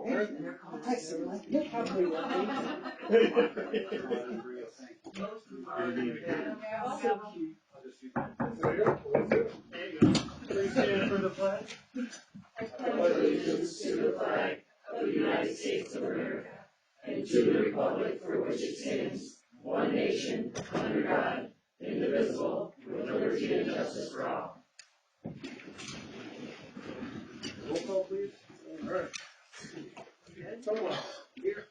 I'll text him, like, he'll probably want me. There you go. Please stand for the pledge. I pledge allegiance to the flag of the United States of America and to the republic for which it stands, one nation, under God, indivisible, with liberty and justice for all. Roll call, please. All right. Someone. Here.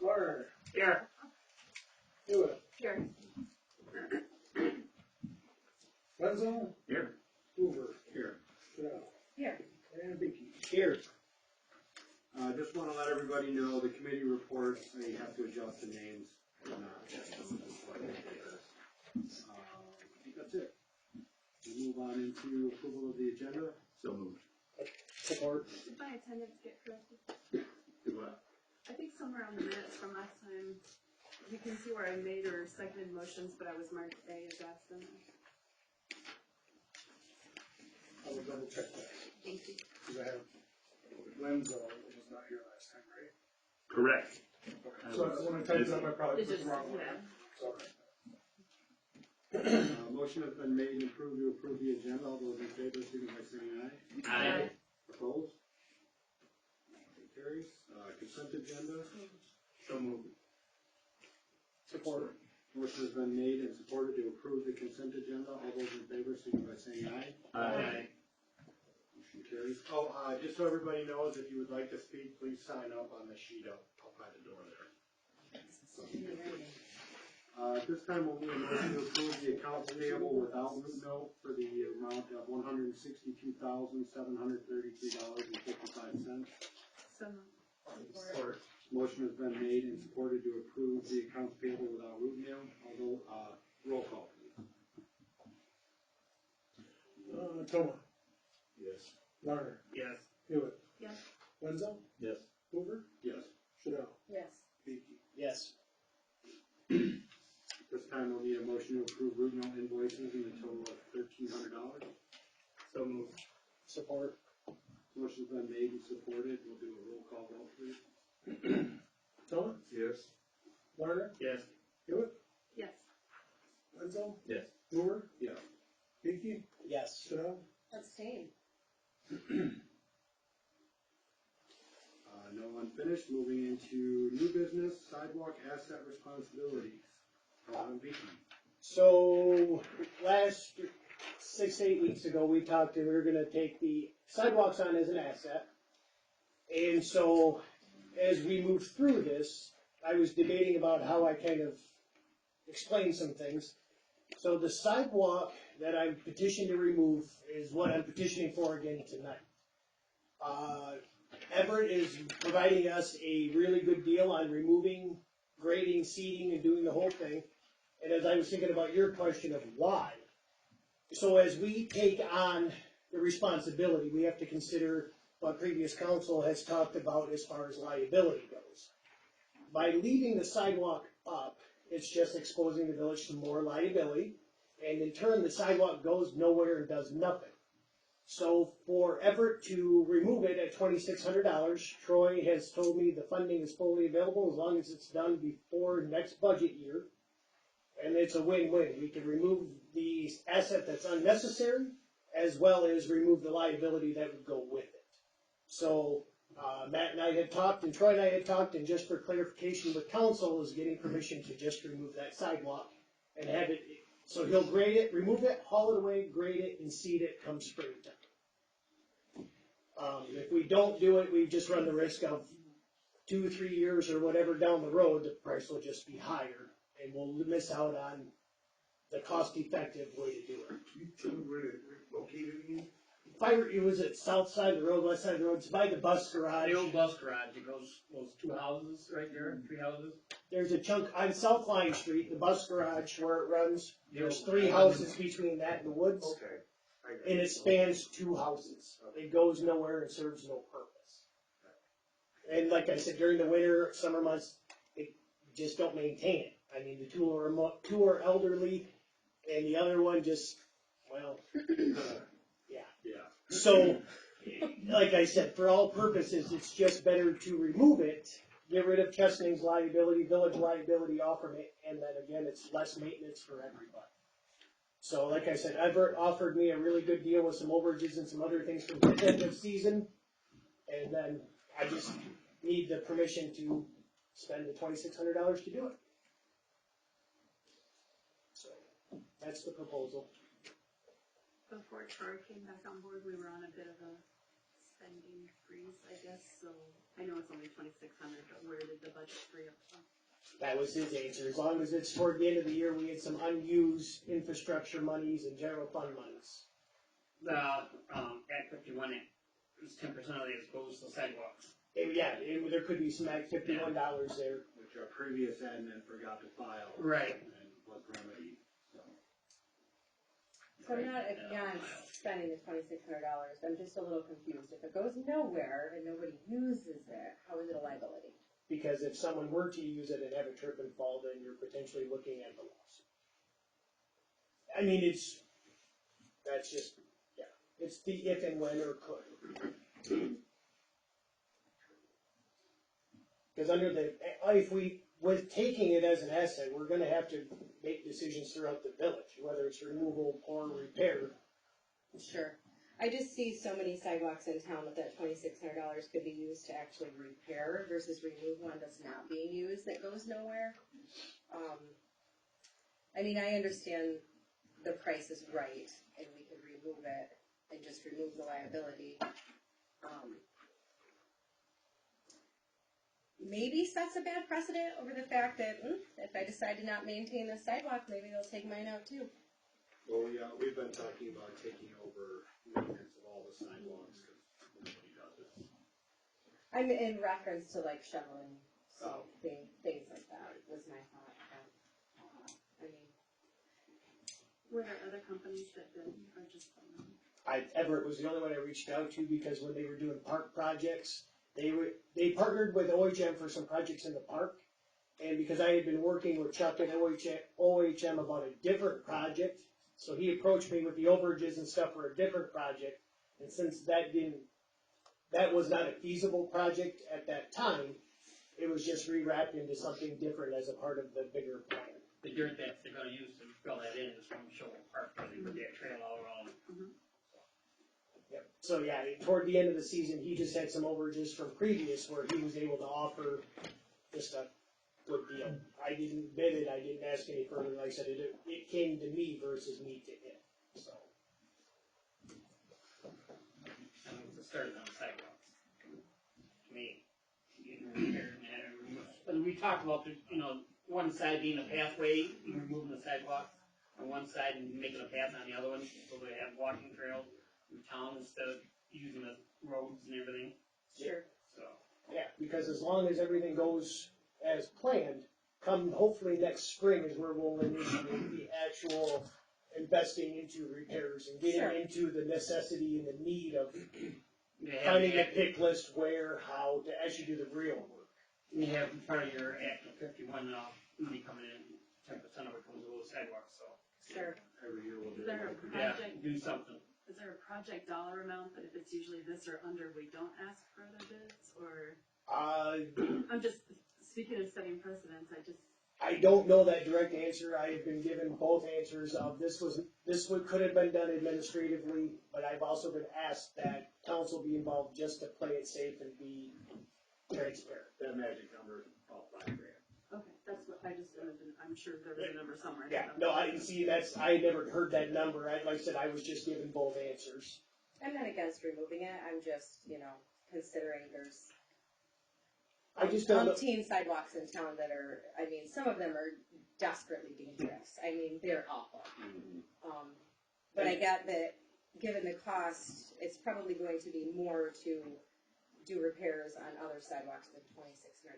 Warner. Here. Hewitt. Here. Wenzel. Here. Hoover. Here. Shell. Here. And Vicky. Here. Just want to let everybody know the committee reports, they have to adjust the names or not. I think that's it. We'll move on into approval of the agenda. So moved. Support. Did my attendance get corrected? Do what? I think somewhere on the minutes from last time, you can see where I made or seconded motions, but I was marked A as absent. I will double check that. Thank you. Because I have Wenzel was not here last time, right? Correct. Okay. So when I typed it up, I probably It's put just, the wrong one. yeah. Sorry. Motion has been made and approved to approve the agenda. All those in favor, signify by saying aye. Aye. Opposed? Motion carries. Consent agenda. So moved. Support. Motion has been made and supported to approve the consent agenda. All those in favor, signify by saying aye. Aye. Motion carries. Oh, just so everybody knows, if you would like to speak, please sign up on the sheet up by the door there. At this time, we'll need a motion to approve the accounts payable without root note for the amount of $162,733.55. So, Support. Motion has been made and supported to approve the accounts payable without root note, although, roll call, please. Toma. Yes. Larner. Yes. Hewitt. yes. Wenzel. Yes. Hoover. Yes. Shell. Yes. Vicky. Yes. This time we'll need a motion to approve root note invoices in the total of $1,300. So moved. Support. Motion's been made and supported. We'll do a roll call vote, please. Toma. Yes. Larner. Yes. Hewitt. Yes. Wenzel. Yes. Hoover. Yes. Vicky. Yes. Shell. Abstain. No unfinished. Moving into new business, sidewalk asset responsibilities. Vicky. So last 6 to 8 weeks ago, we talked and we were going to take the sidewalks on as an asset. And so as we moved through this, I was debating about how I kind of explained some things. So the sidewalk that I'm petitioning to remove is what I'm petitioning for again tonight. Everett is providing us a really good deal on removing, grading, seeding, and doing the whole thing. And as I was thinking about your question of why, so as we take on the responsibility, we have to consider what previous council has talked about as far as liability goes. By leaving the sidewalk up, it's just exposing the village to more liability, and in turn, the sidewalk goes nowhere and does nothing. So for Everett to remove it at $2,600, Troy has told me the funding is fully available as long as it's done before next budget year. And it's a win-win. We can remove the asset that's unnecessary as well as remove the liability that would go with it. So Matt and I had talked, and Troy and I had talked, and just for clarification with council is getting permission to just remove that sidewalk and have it, so he'll grade it, remove it, haul it away, grade it, and seed it come springtime. If we don't do it, we just run the risk of 2 or 3 years or whatever down the road, the price will just be higher, and we'll miss out on the cost-effective way to do it. You tell me where it located again? It was at south side of the road, west side of the road. It's by the bus garage. The old bus garage, it goes, those 2 houses right there, 3 houses. There's a chunk on South Line Street, the bus garage where it runs. There's 3 houses between that and the woods. Okay. And it spans 2 houses. It goes nowhere and serves no purpose. And like I said, during the winter, summer months, it just don't maintain it. I mean, the two are elderly, and the other one just, well, yeah. Yeah. So like I said, for all purposes, it's just better to remove it, get rid of Chesning's liability, village liability off of it, and then again, it's less maintenance for everybody. So like I said, Everett offered me a really good deal with some overages and some other things for the end of season, and then I just need the permission to spend the $2,600 to do it. So, that's the proposal. Before Troy came back on board, we were on a bit of a spending freeze, I guess, so I know it's only 2,600, but where did the budget free up from? That was his answer. As long as it's toward the end of the year, we had some unused infrastructure monies and general fund monies. The, Act 51, it was 10% of it goes to sidewalks. There could be some Act $51 there. Which our previous admin forgot to file. Right. And was remedied, so. So I'm not against spending the $2,600, I'm just a little confused. If it goes nowhere and nobody uses it, how is it a liability? Because if someone were to use it and have a trip and fall, then you're potentially looking at the loss. I mean, it's the if and when or could. Because with taking it as an asset, we're gonna have to make decisions throughout the village, whether it's removal or repair. Sure. I just see so many sidewalks in town that $2,600 could be used to actually repair versus remove one that's not being used that goes nowhere. I mean, I understand the price is right and we could remove it and just remove the liability. Maybe sets a bad precedent over the fact that if I decide to not maintain the sidewalk, maybe they'll take mine out too. Well, yeah, we've been talking about taking over maintenance of all the sidewalks, because nobody does it. I'm in reference to like shoveling, so things like that was my thought. I mean, Were there other companies that did, or just them? Everett was the only one I reached out to because when they were doing park projects, they partnered with OHM for some projects in the park. And because I had been working with Chuck and OHM about a different project, so he approached me with the overages and stuff for a different project. And since that was not a feasible project at that time, it was just rewrapped into something different as a part of the bigger plan. The dirt that they're gonna use to fill that in is from Shoal Park, where they put that trail all around. Yep. So yeah, toward the end of the season, he just had some overages from previous where he was able to offer just a good deal. I didn't bid it, I didn't ask any further, like I said, it came to me versus me to him, so. And it was started on sidewalks. To me, getting repaired and we talked about the, one side being a pathway, removing the sidewalks on one side and making a path on the other one, so they have walking trails in town instead of using the roads and everything. sure. So. Yeah, because as long as everything goes as planned, come hopefully next spring is where we'll initiate the actual investing into repairs and getting Sure. into the necessity and the need of They have finding the a act, pick list where, how to actually do the real work. you have part of your Act of 51 money coming in, 10% of it comes to those sidewalks, so. Sure. Every year we'll do Is there a it. Yeah, project, do something. is there a project dollar amount that if it's usually this or under, we don't ask for other bids, or? I'm just, speaking of setting precedents, I don't know that direct answer. I have been given both answers of could have been done administratively, but I've also been asked that council be involved just to play it safe and be transparent. That magic number is about $5,000. okay, that's what, I'm sure there was a number somewhere. Yeah, no, I never heard that number. Like I said, I was just given both answers. I'm not against removing it, I'm just, considering there's I just don't know. umpteen sidewalks in town that are, some of them are desperately dangerous. They're awful. But I get that, given the cost, it's probably going to be more to do repairs on other sidewalks than $2,600.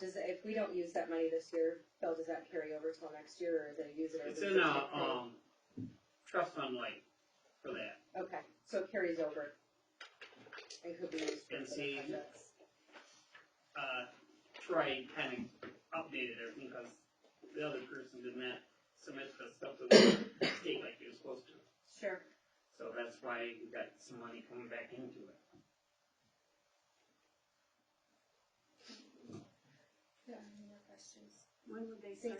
If we don't use that money this year, Phil, does that carry over till next year, or do they use it? It's in a, trust fund like for that. Okay, so it carries over. And could be used for And other see, projects. Troy kind of updated everything because the other person did not submit the stuff to the state like he was supposed to. Sure. So So that's why we got some money coming back into it. When would they start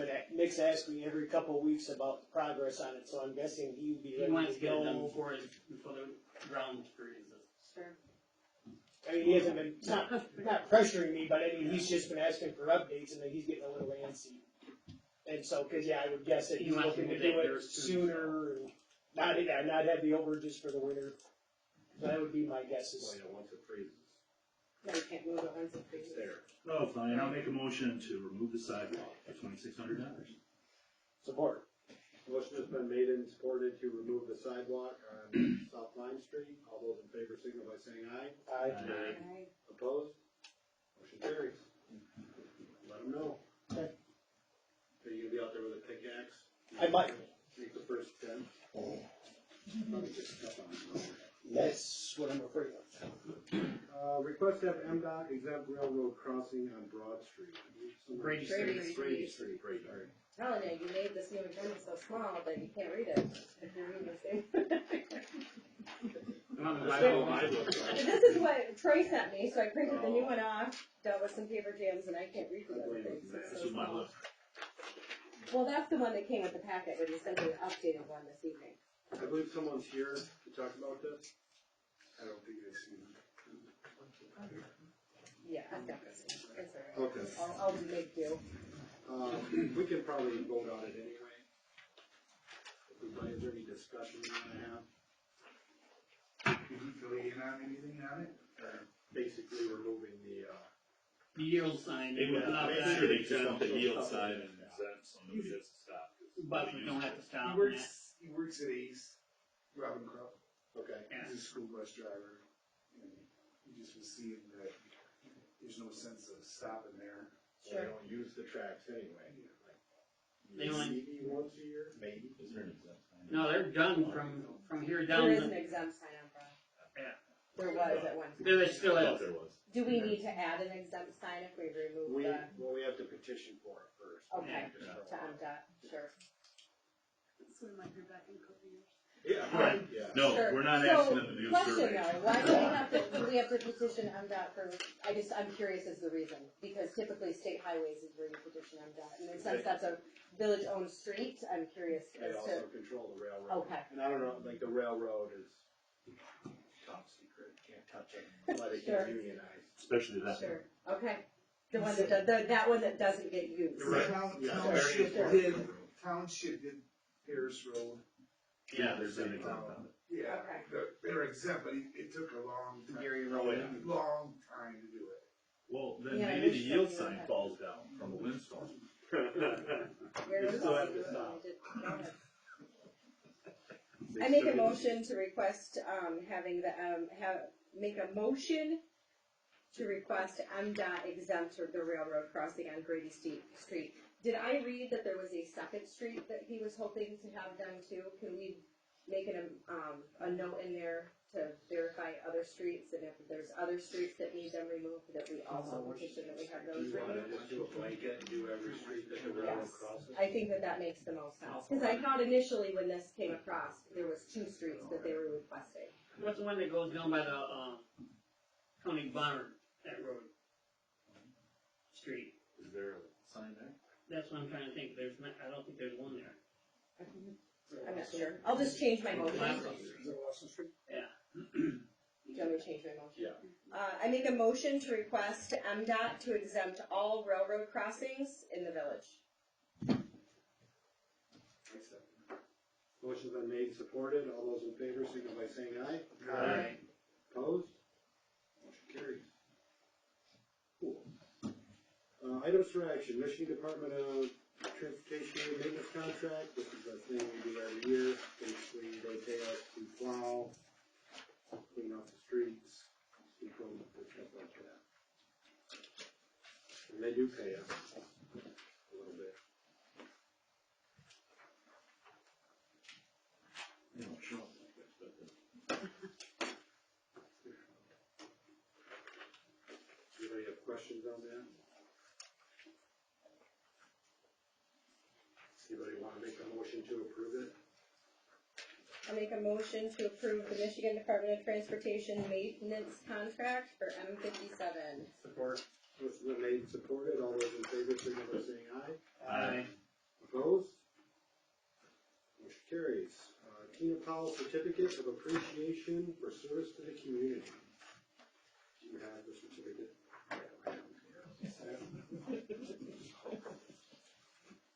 that? Nick's asked me every couple of weeks about the progress on it, so I'm guessing he would be He ready wants to to get it done go. before the ground freezes. Sure. I mean, he hasn't been, not pressuring me, but I mean, he's just been asking for updates and then he's getting a little antsy. And so, cause yeah, I would guess that He he's wants to looking to do do that it yours too, sooner and not have the overages for the winter. That would be my guesses. Well, yeah, once it freezes, No, you can't move it once it it's freezes. there. Oh, fine, I'll make a motion to remove the sidewalk for $2,600. Support. Motion has been made and supported to remove the sidewalk on South Line Street. All those in favor signal by saying aye. Aye. Opposed? Motion carries. Let them know. Okay. Are you gonna be out there with a pickaxe? I might. Make the first 10. Probably just step on it. That's what I'm afraid of. Request to have MDOT exempt railroad crossing on Broad Street. Brady Street. Brady Street. Telling you, you made this new agenda so small that you can't read it if you're reading the same. This is what Troy sent me, so I printed the new one off, dealt with some paper jams, and I can't read the other things. It's This so is my small. list. Well, that's the one that came with the packet, but he sent me an updated one this evening. I believe someone's here to talk about this. I don't think I've seen it. Yeah, I've got this one. It's all right. Okay. I'll make do. We can probably vote on it anyway. Is there any discussion you wanna have? Did you fill in on anything on it? Basically removing the, The yield sign. They would without make that, sure they exempt the yield sign and exempt so nobody has to stop. But we don't have to stop He on that. works at Ace, Robin Crow. okay. Yeah. He's a school bus driver. And he just was seeing that there's no sense of stopping there. So they don't use the tracks anyway. They only- Maybe once a year, maybe. Is there an exempt sign? No, they're done from here down. There is an exempt sign on Broad. Yeah. There was at one time. There still I thought is. there was. Do we need to add an exempt sign if we remove We, the, well, we have to petition for it first. okay, Just to throw it out. MDOT, sure. So we might hear back in a couple years. Yeah, Right. yeah. No, Sure. we're not So, asking them to do a question survey. though, why do we have to petition MDOT for, I'm curious as the reason, because typically state highways is where you petition MDOT, and since that's a village-owned street, I'm curious They as also to, control the railroad. okay, And I don't know, like the railroad is top secret, can't touch it, but it Sure. gets unionized. Especially that. sure, okay. The one that, that one that doesn't get used. Right. Yeah. Township did Pierce Road. Yeah, there's an exempt on it. Yeah, Okay. they're exempt, but it took a long time. Gary Oh, Road. yeah. Long time to do it. Well, then Yeah, maybe the there's yield something sign like that. falls down from a windstorm. Where You was still it? have to stop. Go ahead. I make a motion to request, having the, make a motion to request MDOT exempt the railroad crossing on Grady Street. Did I read that there was a second street that he was hoping to have done too? Can we make a note in there to verify other streets, and if there's other streets that need them removed, that we also petition that we have Do those you wanna removed? just do a blanket and do every street that the railroad Yes. crosses? I think that makes the most sense, because I thought initially when this came across, there was 2 streets that they were requesting. What's the one that goes down by the, Tony Bonner, that road? Street. Is there a sign there? That's what I'm trying to think. I don't think there's one there. I'm not sure. I'll just change my motion. Is it Lawson Street? Yeah. Do you want me to change my motion? Yeah. I make a motion to request MDOT to exempt all railroad crossings in the village. Motion's been made, supported, all those in favor, signal by saying aye. Aye. Opposed? Motion carries. Cool. Items for action, Michigan Department of Transportation maintenance contract, this is a thing we do every year, basically they pay us to plow, clean up the streets, sweep them, stuff like that. And they do pay us a little bit. They don't show it like this, but Anybody have questions on that? Anybody want to make a motion to approve it? make a motion to approve the Michigan Department of Transportation maintenance contract for M57. Support. Motion been made and supported. All those in favor, signify by saying aye. Aye. Opposed? Motion carries. Tina Powell Certificate of Appreciation for Service to the Community. Do you have the certificate?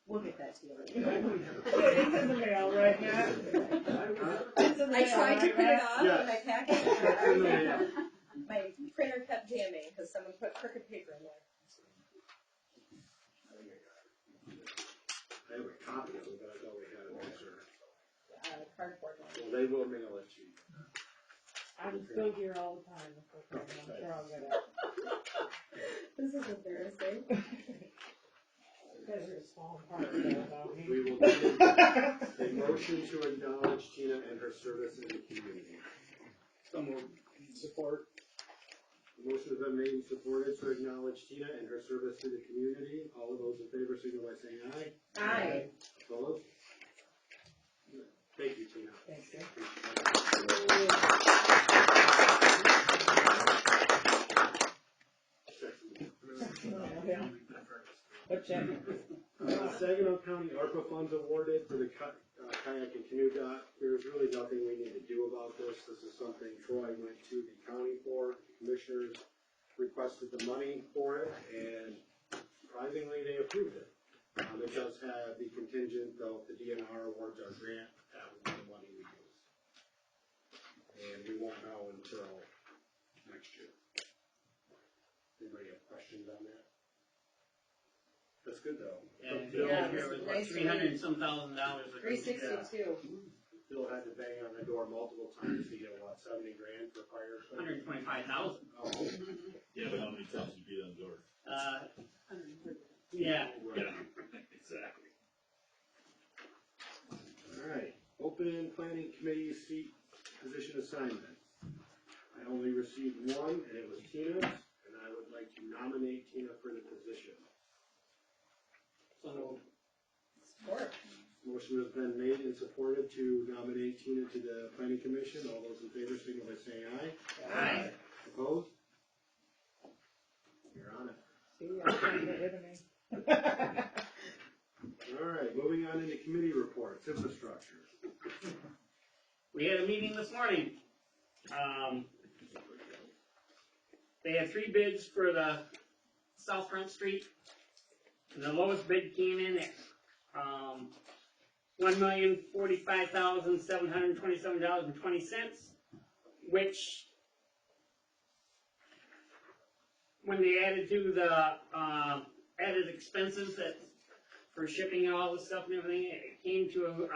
We'll get that to you. It's in the mail, right, Matt? I tried to print it off in my packet. It's in the mail. My printer kept jamming because someone put crooked paper in there. I have a copy of it, but I thought we had an extra. Cardboard one. Well, they will mail it to you. I'm still here all the time. I'm sure I'll get it. This is embarrassing. You guys are a small part of that about me. We will do a motion to acknowledge Tina and her service in the community. So moved. Support. The motion has been made and supported to acknowledge Tina and her service to the community. All of those in favor signify by saying aye. Aye. Opposed? Thank you, Tina. Thanks, sir. What check? Saginaw County ARPA funds awarded for the kayak and canoe dock. There's really nothing we need to do about this. This is something Troy went to the county for. The commissioners requested the money for it, and surprisingly, they approved it. It does have the contingent, though, if the DNR awards our grant, that would be the money we use. And we won't know until next year. Anybody have questions on that? That's good, though. And Bill, Yeah, here was what, nice to $300 and some thousand. 362. Bill had to bang on the door multiple times to get, what, 70 grand for fire? 125,000. Oh, Yeah, but how many times you beat on the door? Yeah. Yeah, exactly. all right. Open planning committee seat position assignment. I only received one, and it was Tina's, and I would like to nominate Tina for the position. So Support. Motion has been made and supported to nominate Tina to the planning commission. All those in favor signal by saying aye. Aye. Opposed? You're on it. See, I'm trying to get rid of me. All right, moving on into committee reports, infrastructure. we had a meeting this morning. They had 3 bids for the South Front Street. The lowest bid came in at $1,045,727.20, which, when they added to the added expenses that for shipping and all this stuff and everything, it came to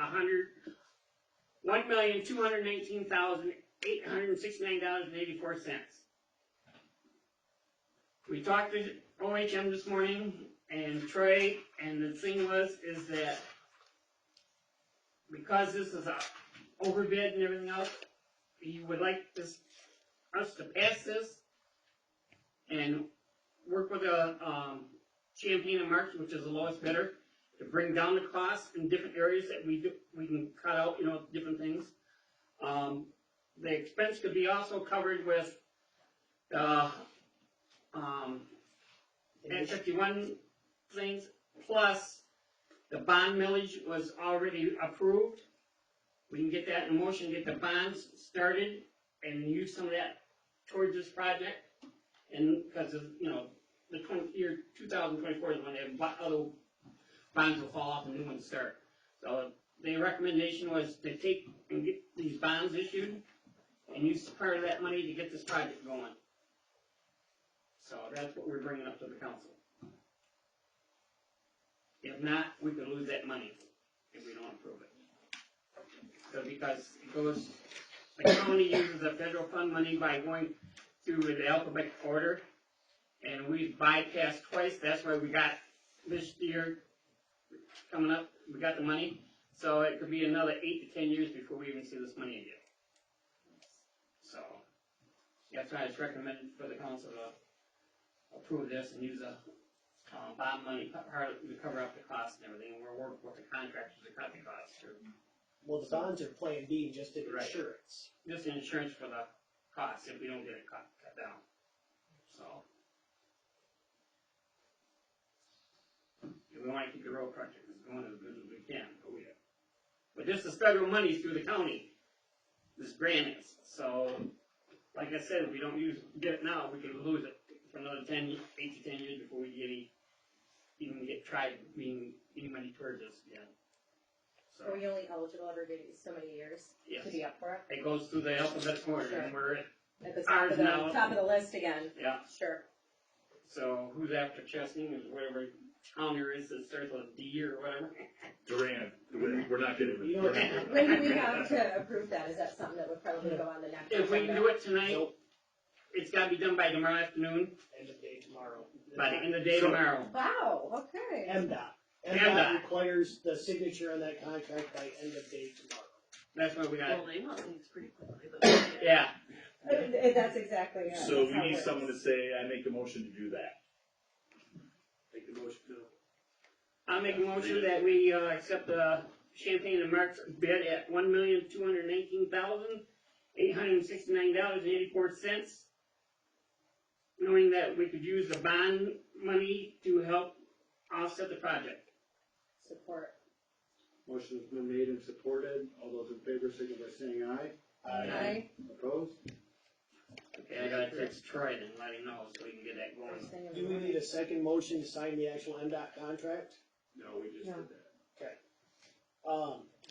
$1,219,869.84. We talked to OHM this morning, and Troy, and the thing is that because this is a overbid and everything else, he would like us to pass this and work with Champaign and Marks, which is the lowest bidder, to bring down the cost in different areas that we can cut out, different things. The expense could be also covered with Act 51 things, plus the bond millage was already approved. We can get that in motion, get the bonds started, and use some of that towards this project. And because of, the year 2024 is when other bonds will fall off and new ones start. So the recommendation was to take and get these bonds issued and use part of that money to get this project going. So that's what we're bringing up to the council. If not, we could lose that money if we don't approve it. So because the county uses the federal fund money by going through the alphabetical order, and we've bypassed twice. That's why we got this year coming up, we got the money. So it could be another 8 to 10 years before we even see this money again. So that's why it's recommended for the council to approve this and use the bond money to cover up the cost and everything. And we're working with the contractors to cut the costs too. Well, the bonds are Plan B, just in Right. insurance. Just insurance for the cost if we don't get it cut down, so. And we wanna keep the road project going as good as we can, but this is federal money through the county, this grant is, so, like I said, if we don't get it now, we could lose it for another 8 to 10 years before we even get tried being any money towards this again. So, Are we only eligible every so many years yes, to be up for it? it goes through the alphabetical order, and we're at, At the Ours now. top of the list again, yeah. sure. So who's after Chesney, or whatever town there is that starts with a D or whatever? Durant, we're not getting. You know, we're not getting- When do we have to approve that? Is that something that would probably go on the next If we can agenda? do it tonight, it's gotta be done by tomorrow afternoon, End of day tomorrow. by the end of the day So- tomorrow. Wow, okay. MDOT. MDOT. MDOT requires the signature on that contract by end of day tomorrow. That's what we Well, got, they want things pretty quickly, but. yeah. That's exactly it. So That's we how it need works. someone to say, I make a motion to do that. Make the motion to. I'll make a motion that we, accept the Champagne and Mark's bid at $1,219,869.84. Knowing that we could use the bond money to help offset the project. Support. Motion's been made and supported. All those in favor signify by saying aye. Aye. Opposed? Okay, I gotta text Troy and let him know so we can get that going. First thing in the Do we morning. need a second motion to sign the actual MDOT contract? No, we just No. did that.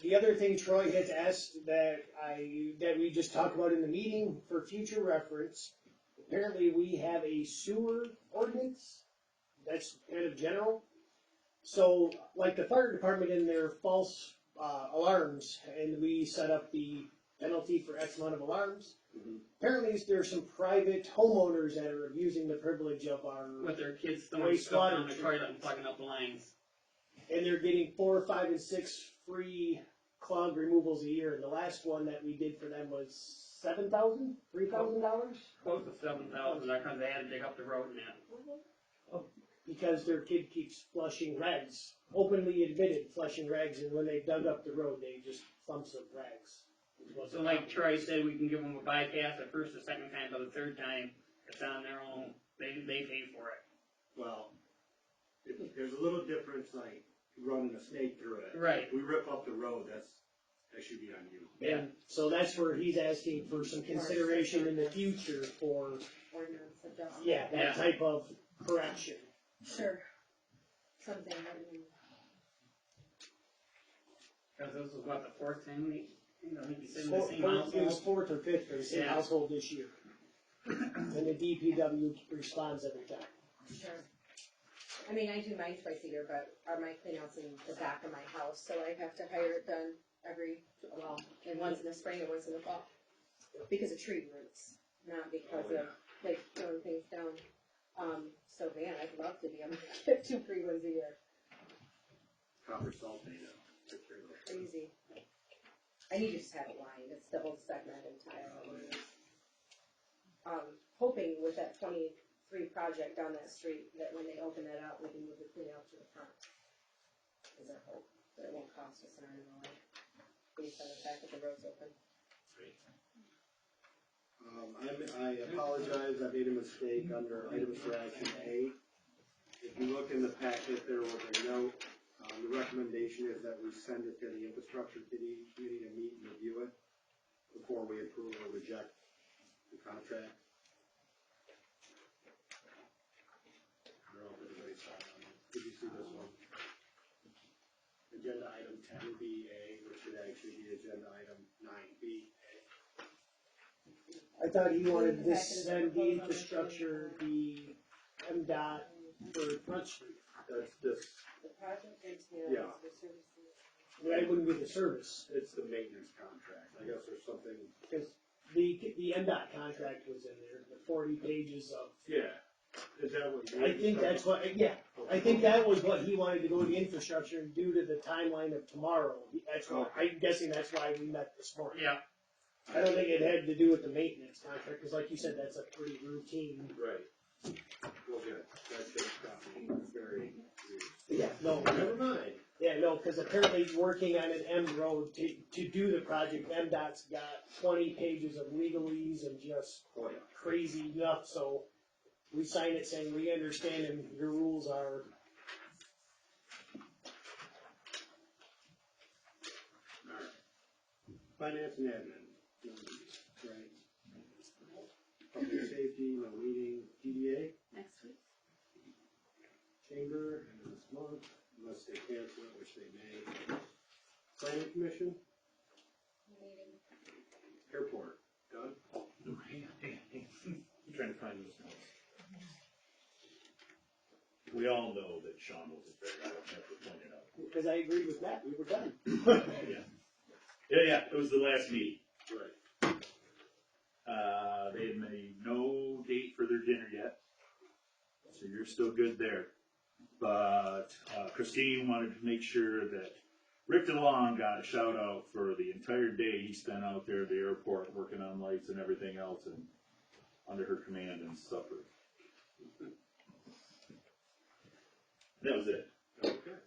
The other thing Troy has asked that we just talked about in the meeting for future reference, apparently we have a sewer ordinance that's kind of general. So, like the fire department in their false, alarms, and we set up the penalty for X amount of alarms. Mhm. Apparently there's some private homeowners that are abusing the privilege of our, With their kids throwing stuff down the toilet and plugging up the lines. and they're getting 4, 5, and 6 free clog removals a year. And the last one that we did for them was $7,000, $3,000, Close to 7,000, because they had to dig up the road and that. because their kid keeps flushing rags, openly admitted flushing rags, and when they dug up the road, they just thumped some rags. So like Troy said, we can give them a bypass the first or second time, but the third time, it's on their own, they pay for it. Well, there's a little difference, like running a snake through it. Right. If we rip up the road, that should be on you. And so that's where he's asking for some consideration in the future for, Ordinance adjustment. yeah, Yeah. that type of correction. Sure. Something. Cause this is what, the fourth time we, I think you said in the Fourth- same It was household? fourth or fifth for the same Yeah. household this year. And the DPW responds every time. Sure. I mean, I do mine twice a year, but my cleanouts in the back of my house, so I have to hire it done and once in the spring and once in the fall. Because of tree roots, not because of, like, throwing things down. So man, I'd love to be able to get 2 free ones a year. Copper sulfate. Crazy. I need to just have it lined, it's double segmented tile. Hoping with that 23 project down that street, that when they open that out, we can move the clean out to the front. Is our hope, that it won't cost us an arm and a leg, based on the fact that the road's open. I apologize, I made a mistake under items for action A. If you look in the packet, there was a note, the recommendation is that we send it to the infrastructure committee to meet and review it before we approve or reject the contract. I don't know if everybody saw it. Did you see this one? Agenda item 10BA, which should actually be agenda item 9B. I thought he wanted this, then the infrastructure, the MDOT for Front Street. That's this, The project entails Yeah. the services. That wouldn't be the service, it's the maintenance contract. I guess there's something. because the MDOT contract was in there, the 40 pages of. Yeah. Is that what you? I think that's what, yeah, I think that was what he wanted to go to the infrastructure, and due to the timeline of tomorrow, that's why, I'm guessing that's why we met this morning. Yeah, I don't think it had to do with the maintenance contract, because like you said, that's a pretty routine. Right. Well, good. That should be very. Yeah, no, Never mind. Yeah, no, because apparently working on an M road to do the project, MDOT's got 20 pages of legalese and just crazy enough, so we sign it saying we understand and your rules are. Finance and admin, right? Public safety, no meeting, DDA, Next week. chamber, end of this month, unless they cancel it, which they may. Planning commission, airport, done? I'm trying to find those notes. We all know that Sean wasn't there, I don't have to point it out. Because I agreed with Matt, we were done. Yeah, it was the last meeting. Right. They had made no date for their dinner yet, so you're still good there. But Christine wanted to make sure that Rick DeLong got a shout out for the entire day he spent out there at the airport working on lights and everything else and under her command and supper. That was it. Okay.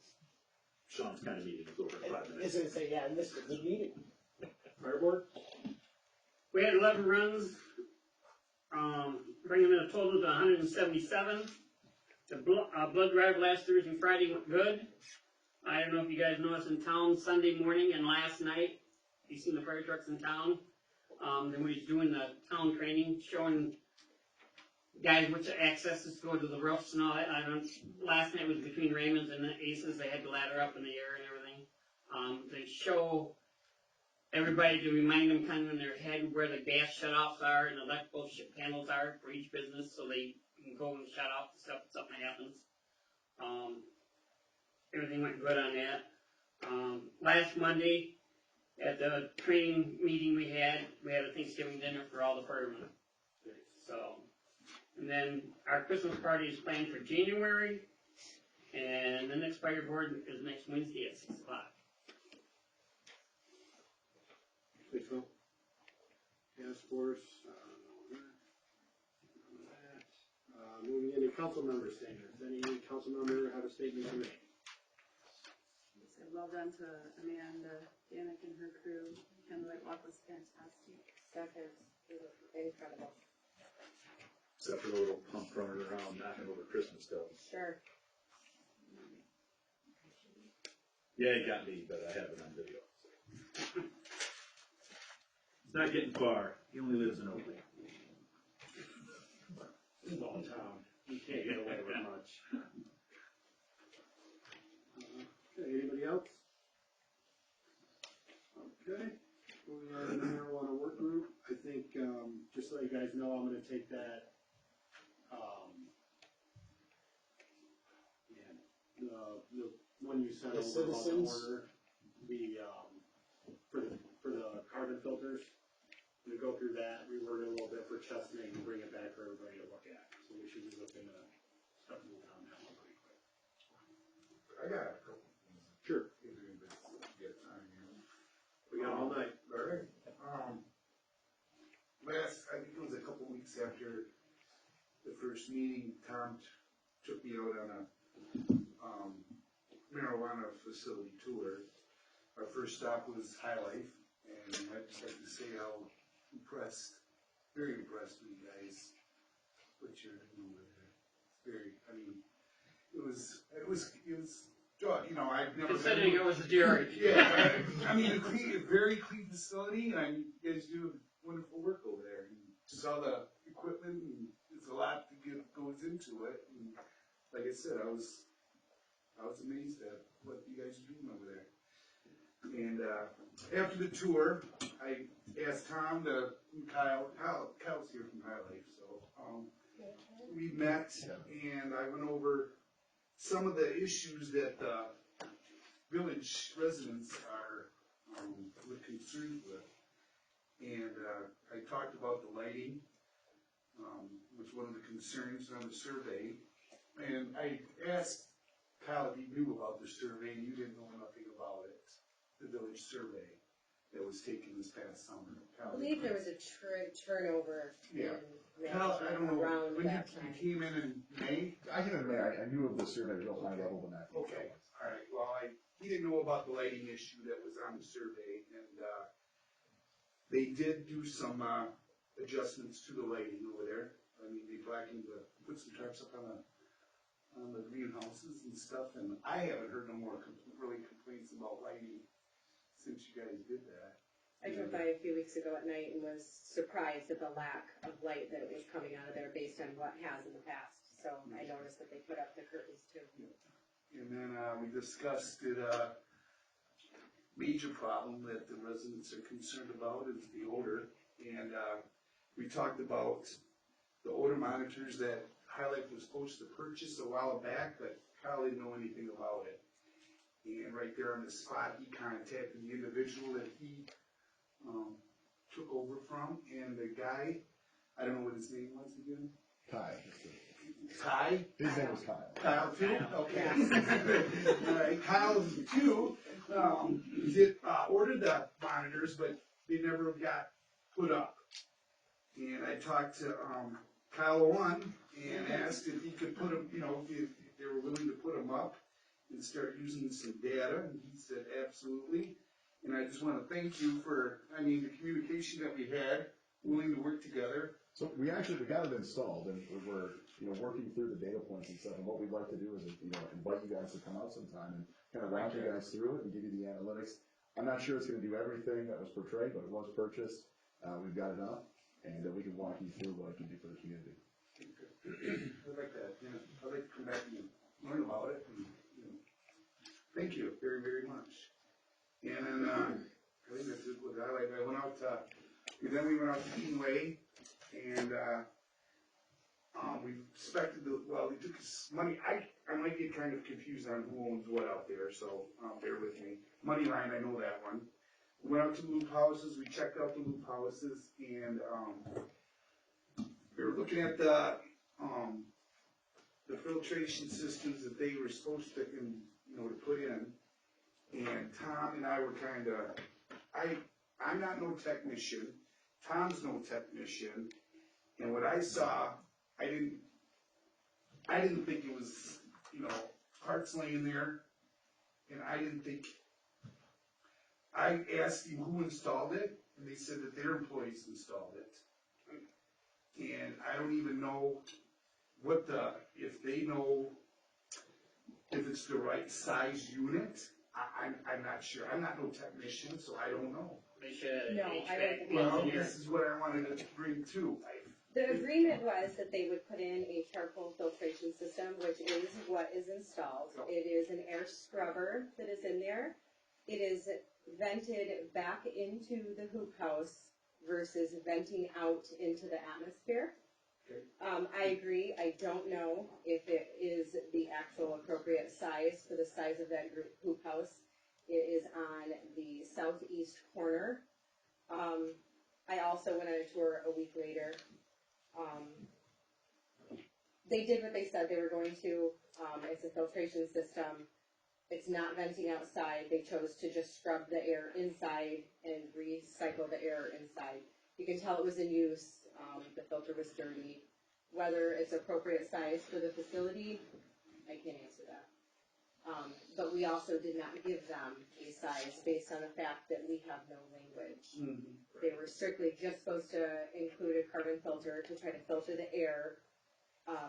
Sean's kind of meeting was over in 5 I minutes. was gonna say, yeah, I missed a good meeting. Fire board? We had 11 runs, bringing in a total to 177. The blood drive last Thursday and Friday went good. I don't know if you guys know us in town Sunday morning and last night. You seen the fire trucks in town? Then we was doing the town training, showing guys which accesses to go to the roofs and all that. Last night was between Raymond's and the Aces. They had the ladder up in the air and everything. They show everybody to remind them kind of in their head where the gas shutoffs are and electrical panels are for each business, so they can go and shut off the stuff if something happens. Everything went good on that. Last Monday, at the training meeting we had a Thanksgiving dinner for all the firemen. So, and then our Christmas party is planned for January, and the next fire board is next Wednesday at 6 o'clock. Task force, moving into council member statements. Any council member have a statement to make? So well done to Amanda, Danik and her crew. And the White Walk was fantastic. Second, incredible. Except for the little pump running around knocking over Christmas stuff. Sure. Yeah, he got me, but I have it on video. It's not getting far. He only lives in Oakley. Small town, you can't get away with much. Okay, anybody else? Okay, moving on to the marijuana work group, I think, just to let you guys know, I'm gonna take that, the one you sent The over about the citizens? order, for the carbon filters. I'm gonna go through that, reword it a little bit for Chestnut and bring it back for everybody to look at, so we should be looking to start moving on that one pretty quick. I got a couple things. Sure. If you're gonna get time here. We got all night. Alright, I think it was a couple weeks after the first meeting, Tom took me out on a, marijuana facility tour. Our first stop was High Life, and I'd just like to say how very impressed with you guys, what you're doing over there. It's very, I mean, it was, you know, I've never. Considering it was a dairy. Yeah, I mean, a very clean facility, and you guys do wonderful work over there. And just all the equipment, and there's a lot that goes into it. And like I said, I was amazed at what you guys are doing over there. And after the tour, I asked Tom Kyle's here from High Life, so we met, and I went over some of the issues that the village residents are concerned with. And I talked about the lighting, which was one of the concerns on the survey. And I asked Kyle if he knew about the survey, and you didn't know nothing about it, the village survey that was taken this past summer. I believe there was a turnover Yeah. in Kyle, I don't know, around when that you time. came in May? I can admit, I knew of the survey real high level when that. Okay, alright, well, he didn't know about the lighting issue that was on the survey, and, they did do some, adjustments to the lighting over there. I mean, they blackened put some tarps up on the greenhouses and stuff, and I haven't heard no more really complaints about lighting since you guys did that. I drove by a few weeks ago at night and was surprised at the lack of light that was coming out of there based on what has in the past. So I noticed that they put up the curtains too. And then, we discussed it, major problem that the residents are concerned about is the odor. And, we talked about the odor monitors that Highlight was supposed to purchase a while back, but Kyle didn't know anything about it. And right there on the spot, he contacted the individual that he, took over from, and the guy, I don't know what his name was again. Kai. Ty? His name was Kyle. Kyle too? Okay. Alright, Kyle too, ordered the monitors, but they never got put up. And I talked to, Kyle one and asked if he could put them, if they were willing to put them up and start using some data, and he said absolutely. And I just wanna thank you for, the communication that we had, willing to work together. So we got it installed, and we're working through the data points and stuff, and what we'd like to do is, invite you guys to come out sometime and kind of walk you guys through it and give you the analytics. I'm not sure it's gonna do everything that was portrayed, but it was purchased, we've got it up, and we can walk you through what it can do for the community. I'd like that, I'd like to come back and learn about it, and, thank you very, very much. And then, I think that's it with that, I went out to, then we went out to Keenway, and, we expected we took this money, I might get kind of confused on who owns what out there, so, bear with me. Moneyline, I know that one. We went out to loop houses, we checked out the loop houses, and, we were looking at the filtration systems that they were supposed to, to put in. And Tom and I were I'm not no technician, Tom's no technician, and what I saw, I didn't think it was, parts laying there, and I asked him who installed it, and they said that their employees installed it. And I don't even know if they know if it's the right size unit. I'm not sure. I'm not no technician, so I don't know. They should. No, I don't Well, think this is what I wanted to bring too. the agreement was that they would put in a charcoal filtration system, which is what is installed. It is an air scrubber that is in there. It is vented back into the hoop house versus venting out into the atmosphere. Okay. I agree. I don't know if it is the actual appropriate size for the size of that hoop house. It is on the southeast corner. I also went on a tour a week later. They did what they said they were going to. It's a filtration system. It's not venting outside. They chose to just scrub the air inside and recycle the air inside. You can tell it was in use. The filter was dirty. Whether it's appropriate size for the facility, I can't answer that. But we also did not give them a size based on the fact that we have no language. Mm-hmm. They were strictly just supposed to include a carbon filter to try to filter the air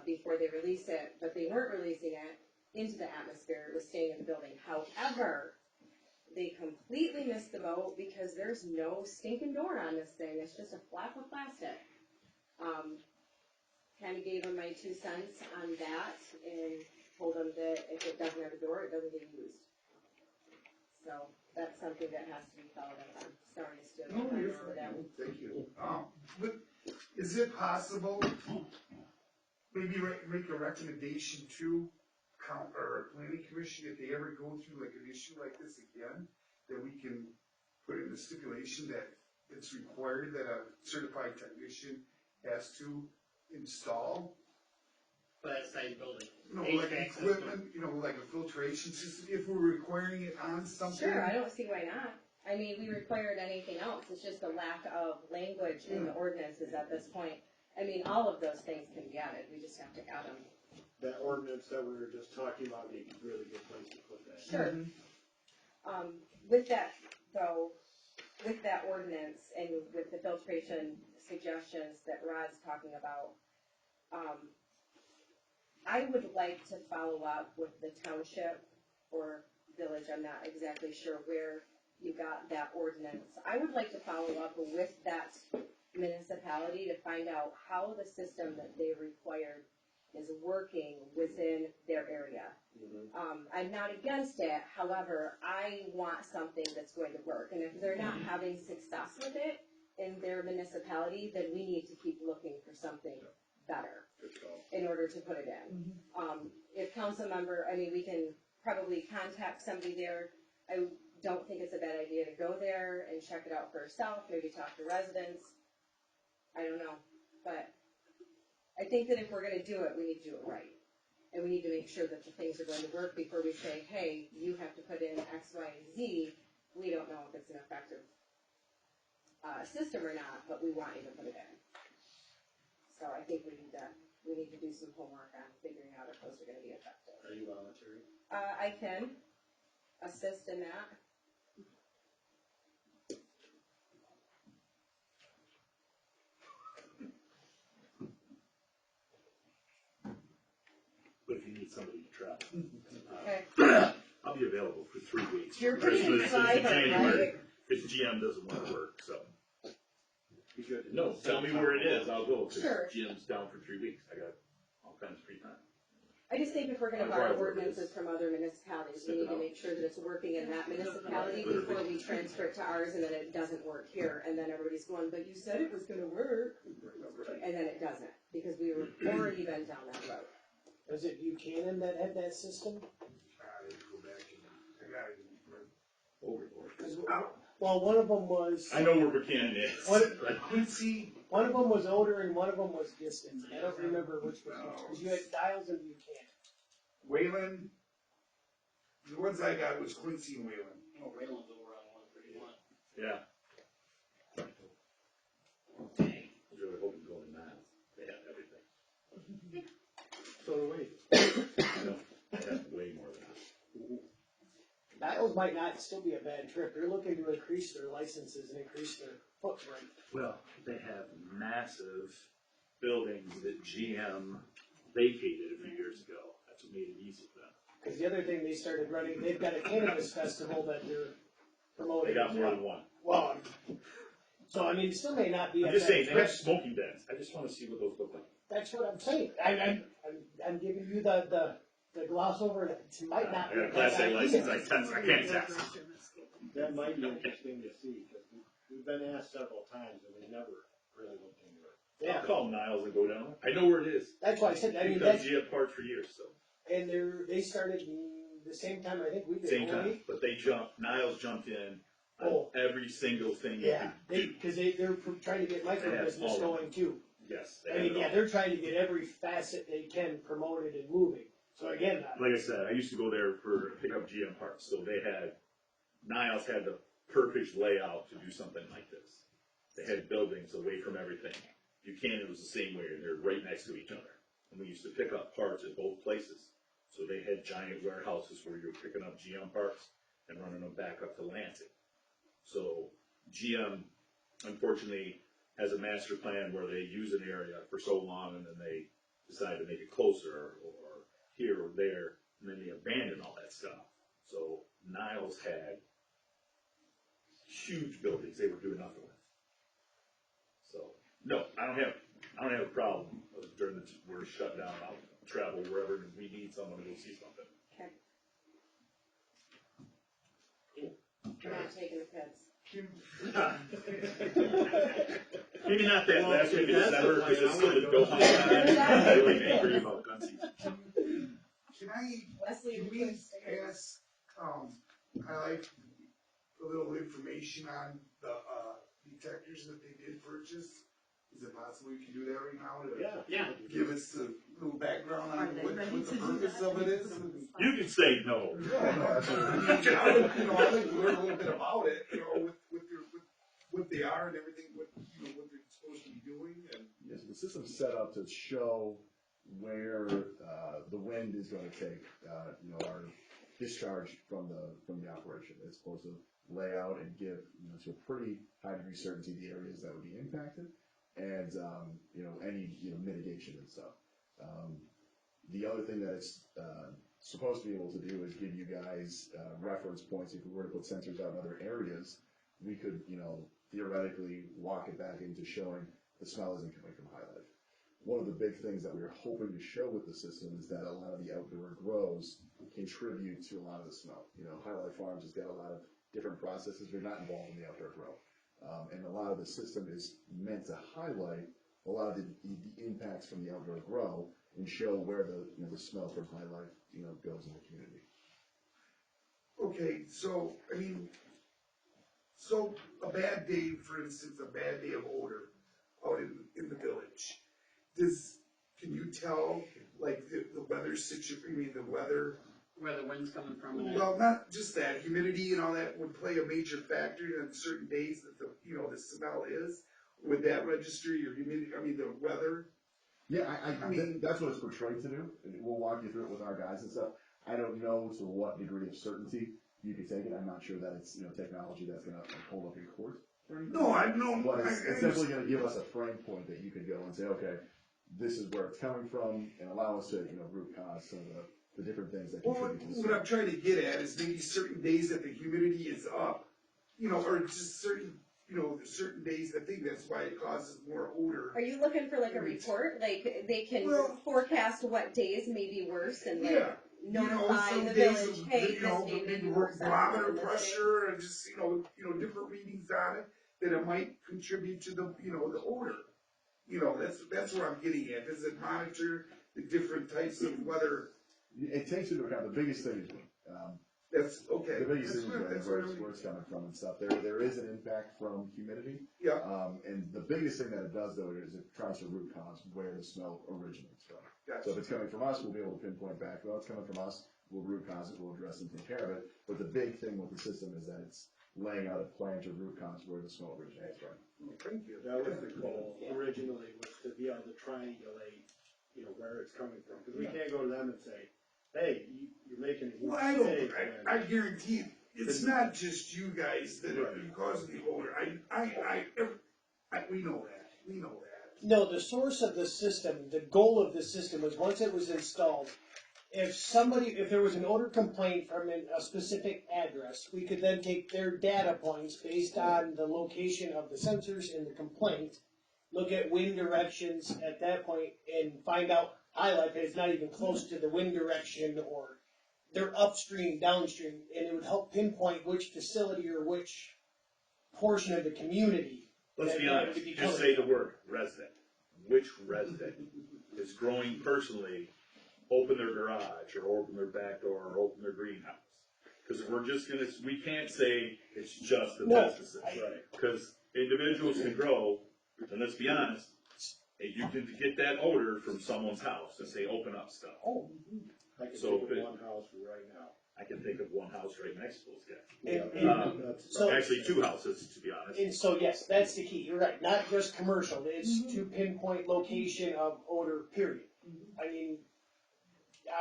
before they release it, but they weren't releasing it into the atmosphere. It was staying in the building. However, they completely missed the boat because there's no stinking door on this thing. It's just a flap of plastic. Kind of gave them my 2 cents on that and told them that if it doesn't have a door, it doesn't get used. So that's something that has to be followed up on. Sorry, Stu. No, you're fine. Thank you. But is it possible, maybe make a recommendation to or planning commission if they ever go through like an issue like this again, that we can put in a stipulation that it's required that a certified technician has to install? For that size building. Like equipment, like a filtration system, if we're requiring it on something? Sure, I don't see why not. I mean, we required anything else. It's just a lack of language in the ordinances at this point. I mean, all of those things can be added. We just have to add them. That ordinance that we were just talking about would be a really good place to put that. Sure. With that, though, with that ordinance and with the filtration suggestions that Rod's talking about, I would like to follow up with the township or village, I'm not exactly sure where you got that ordinance. I would like to follow up with that municipality to find out how the system that they required is working within their area. I'm not against it, however, I want something that's going to work, and if they're not having success with it in their municipality, then we need to keep looking for something better in order to put it in. If council member, I mean, we can probably contact somebody there. I don't think it's a bad idea to go there and check it out for yourself, maybe talk to residents. I don't know, but I think that if we're gonna do it, we need to do it right. And we need to make sure that the things are going to work before we say, hey, you have to put in X, Y, and Z. We don't know if it's an effective system or not, but we want you to put it in. So I think we need to do some homework on figuring out if those are gonna be effective. Are you volunteering? I can assist in that. But if you need somebody to travel, Okay. I'll be available for 3 weeks. You're pretty Christmas and excited, January, right? If GM doesn't wanna work, so. You good? No, tell me where it is, I'll go, 'cause Sure. Jim's down for 3 weeks, I got all kinds of free time. I just think if we're gonna I'll borrow drive where it ordinances is. from other municipalities, we need to make sure that it's working in that municipality before we transfer it to ours and then it doesn't work here, and then everybody's going, but you said it was gonna work, and then it doesn't, because we were already been down that road. Was it Buchanan that had that system? Well, one of them was, I know where Buchanan is. What- Quincy, one of them was Oder and one of them was Distance. I don't remember which was which, because you had Dials and Buchanan. Wayland, the ones I got was Quincy and Wayland. Oh, Raylan's over on 131. Yeah. I was really hoping going to Niles, they had everything. So do we. No, they have way more than that. Dials might not still be a bad trip. They're looking to increase their licenses and increase their footprint. Well, they have massive buildings that GM vacated a few years ago. That's what made it easy for them. Because the other thing they started running, they've got a cannabis festival that they're promoting. They got more than one. Well, so I mean, it still may not be. I'm a just bad saying, they trip. have smoking dens. I just wanna see what those look like. That's what I'm saying. I'm giving you the gloss over it. It might not I be. got a a Class bad A idea. license, I can't test. That might be interesting to see, because we've been asked several times and we never really looked into it. Yeah, I'll call Niles and go down. I know where it is. that's why I said, I mean, Because that's, GM parts for years, so. and they started the same time I think we did. Same didn't we? time, but they jumped, Niles jumped in on Oh. every single thing you Yeah, could do. they're trying to get micro They have business all of going too. Yes. I mean, yeah, they're trying to get every facet they can promoted and moving. So again, Like I said, I used to go there for pick up GM parts, so Niles had the perfect layout to do something like this. They had buildings away from everything. Buchanan was the same way, they're right next to each other. And we used to pick up parts at both places. So they had giant warehouses where you were picking up GM parts and running them back up to Lansing. So GM, unfortunately, has a master plan where they use an area for so long and then they decide to make it closer or here or there, and then they abandon all that stuff. So Niles had huge buildings they were doing nothing with. So no, I don't have a problem during we're shut down. I'll travel wherever and we need someone to go see something. Okay. I'm not taking the kids. Maybe not that Well, last week in that's December the because plan. it's still I the wanna dope go. time. I'm really angry about gun season. Can I, Wesley, can we ask, I like a little information on the, detectors that they did purchase? Is it possible you can do that right now to Yeah. give us a little background Are on they what ready the to do purpose that? of it is? You can say no. I'd like to learn a little bit about it, what they are and everything, what they're supposed to be doing and. Yes, the system's set up to show where, the wind is gonna take, discharge from the operation. It's supposed to lay out and give, to a pretty high degree certainty the areas that would be impacted and, any, mitigation and stuff. The other thing that it's, supposed to be able to do is give you guys, reference points. If we were to put sensors out in other areas, we could, theoretically walk it back into showing the smell isn't coming from High Life. One of the big things that we were hoping to show with the system is that a lot of the outdoor grows contribute to a lot of the smell. High Life Farms has got a lot of different processes. They're not involved in the outdoor grow. And a lot of the system is meant to highlight a lot of the impacts from the outdoor grow and show where the smell from High Life, goes in the community. Okay, so, so a bad day, for instance, a bad day of odor out in the village. Can you tell, like, the weather situation, the weather? Where the wind's coming from and Well, not just that, humidity and all that would play a major factor on certain days that the smell is. Would that register your humidity, the weather? Yeah, I mean, that's what it's portrayed to do. We'll walk you through it with our guys and stuff. I don't know to what degree of certainty you could take it. I'm not sure that it's, technology that's gonna hold up in court. No, I know. But it's definitely gonna give us a frame point that you could go and say, okay, this is where it's coming from, and allow us to, root cause some of the different things that Well, contribute to the what I'm trying to get at is maybe certain days that the humidity is up, or just certain, certain days, I think that's why it causes more odor. Are you looking for like a report? Like they can forecast what days may be worse and like Yeah. notify some the days village, of, hey, this day may be worse than barometer this day. pressure and just, different readings on it, that it might contribute to the, the odor. That's where I'm getting at. Does it monitor the different types of weather? It takes into account, the biggest thing is wind. That's okay. The biggest thing is That's where what it's coming from and stuff. There is an impact from humidity. Yeah. And the biggest thing that it does though is it tries to root cause where the smell originates from. Gotcha. So if it's coming from us, we'll be able to pinpoint back, well, it's coming from us, we'll root cause it, we'll address it and take care of it. But the big thing with the system is that it's laying out a plan to root cause where the smell originates from. Thank you. That was the goal originally, was to be able to triangulate, where it's coming from. Because we can't go to them and say, hey, you're making a huge Well, mistake. I guarantee it's not just you guys that are causing the odor. We know that. We know that. No, the source of the system, the goal of the system was once it was installed, if there was an odor complaint from a specific address, we could then take their data points based on the location of the sensors and the complaint, look at wind directions at that point, and find out High Life is not even close to the wind direction, or they're upstream, downstream, and it would help pinpoint which facility or which portion of the community. Let's be honest, just say the word, resident. Which resident is growing personally, open their garage, or open their back door, or open their greenhouse? Because we're just we can't say it's just the pesticides. Right. Because individuals can grow, and let's be honest, you can get that odor from someone's house and say, open up stuff. Oh. I can So think of one house right now. I can think of one house right next to us, So- actually, two houses, to be honest. And so, yes, that's the key. You're right. Not just commercial. It's to pinpoint location of odor, period. I mean,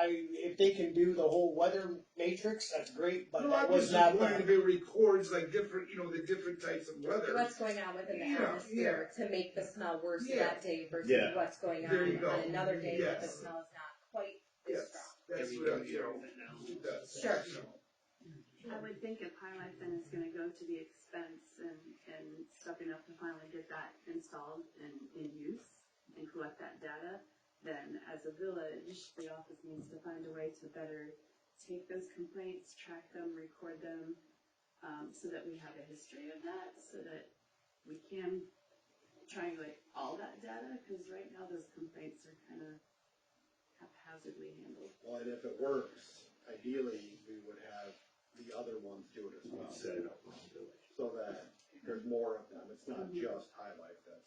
if they can do the whole weather matrix, that's great, but No, that I was was not just wondering the. if it records like different, the different types of weather. What's going on within the atmosphere to make the smell worse that day versus Yeah. what's going on There you go. on another day that the Yes. smell is not quite as Yes, strong. that's what it does. Sure. I would think if High Life then is gonna go to the expense and stepping up to finally get that installed and in use and collect that data, then as a village, the office needs to find a way to better take those complaints, track them, record them, so that we have a history of that, so that we can triangulate all that data, because right now those complaints are kind of haphazardly handled. Well, and if it works, ideally, we would have the other ones do it as well. Set it up for the village. So that there's more of them. It's not just High Life that's.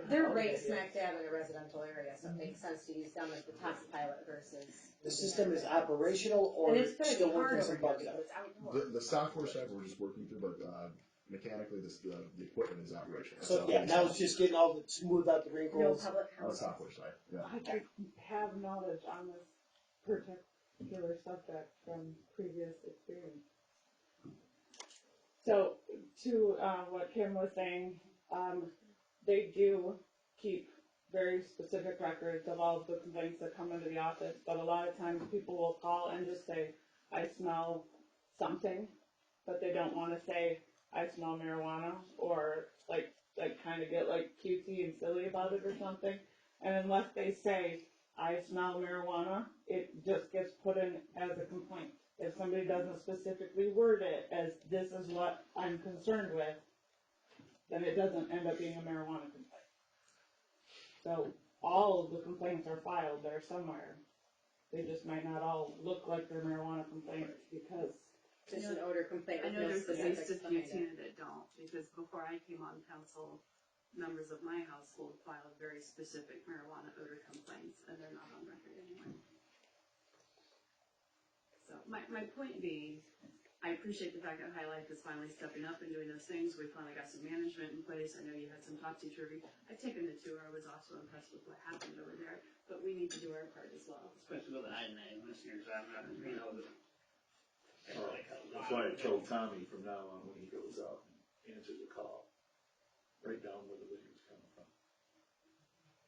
They're right smack dab in a residential area, so it makes sense to use them as the test pilot versus. The system is operational or And it's gonna still be hard working over some here bugs because out? it's outdoors. The software side we're just working through, but mechanically the equipment is operational. So yeah, now it's just getting all the smooth out the No wrinkles. public On the housing. software side, yeah. I could have knowledge on this particular subject from previous experience. So, to, what Kim was saying, they do keep very specific records of all of the complaints that come into the office, but a lot of times people will call and just say, I smell something, but they don't wanna say, I smell marijuana, or like kinda get like cutesy and silly about it or something. And unless they say, I smell marijuana, it just gets put in as a complaint. If somebody doesn't specifically word it as, this is what I'm concerned with, then it doesn't end up being a marijuana complaint. So, all of the complaints are filed there somewhere. They just might not all look like they're marijuana complaints because Just an odor complaint I with know no there's at least specifics a few behind it. too that don't, because before I came on council, members of my household filed very specific marijuana odor complaints, and they're not on record anymore. So, my point being, I appreciate the fact that High Life is finally stepping up and doing those things. We finally got some management in place. I know you had some talk teacher review. I've taken the tour. I was also impressed with what happened over there, but we need to do our part as well. Especially with the I-9 listeners, I'm not, you know, That's why I told Tommy from now on, when he goes out and answers a call, write down where the wind was coming from.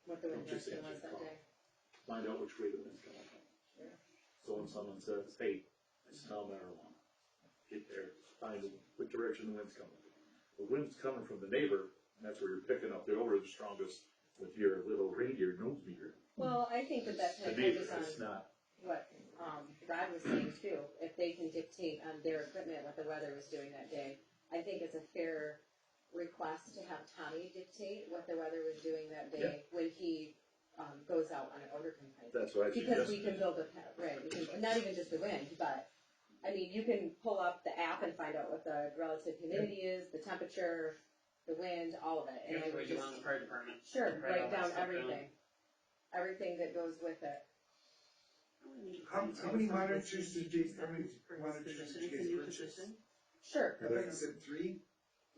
What the wind Don't just direction answer was the that call. day. Find out which way the wind's coming from. Sure. So when someone says, hey, I smell marijuana, get there, find what direction the wind's coming from. The wind's coming from the neighbor, and that's where you're picking up the odor the strongest with your little reindeer nose meter. Well, I think that that The kind of neighbor, touches it's on not. what, Brad was saying too. If they can dictate on their equipment what the weather was doing that day, I think it's a fair request to have Tommy dictate what the weather was doing that day when he, goes out on an odor complaint. That's why I Because suggest. we can build a, right, we can, not even just the wind, but, I mean, you can pull up the app and find out what the relative humidity is, the temperature, the wind, all of it. And I would everybody just, on the fire department. sure, Write all write that down stuff everything. Everything that goes with it. How many monitors did you, how many monitors It's did you a guys new purchase? position. Sure. I thought you said 3?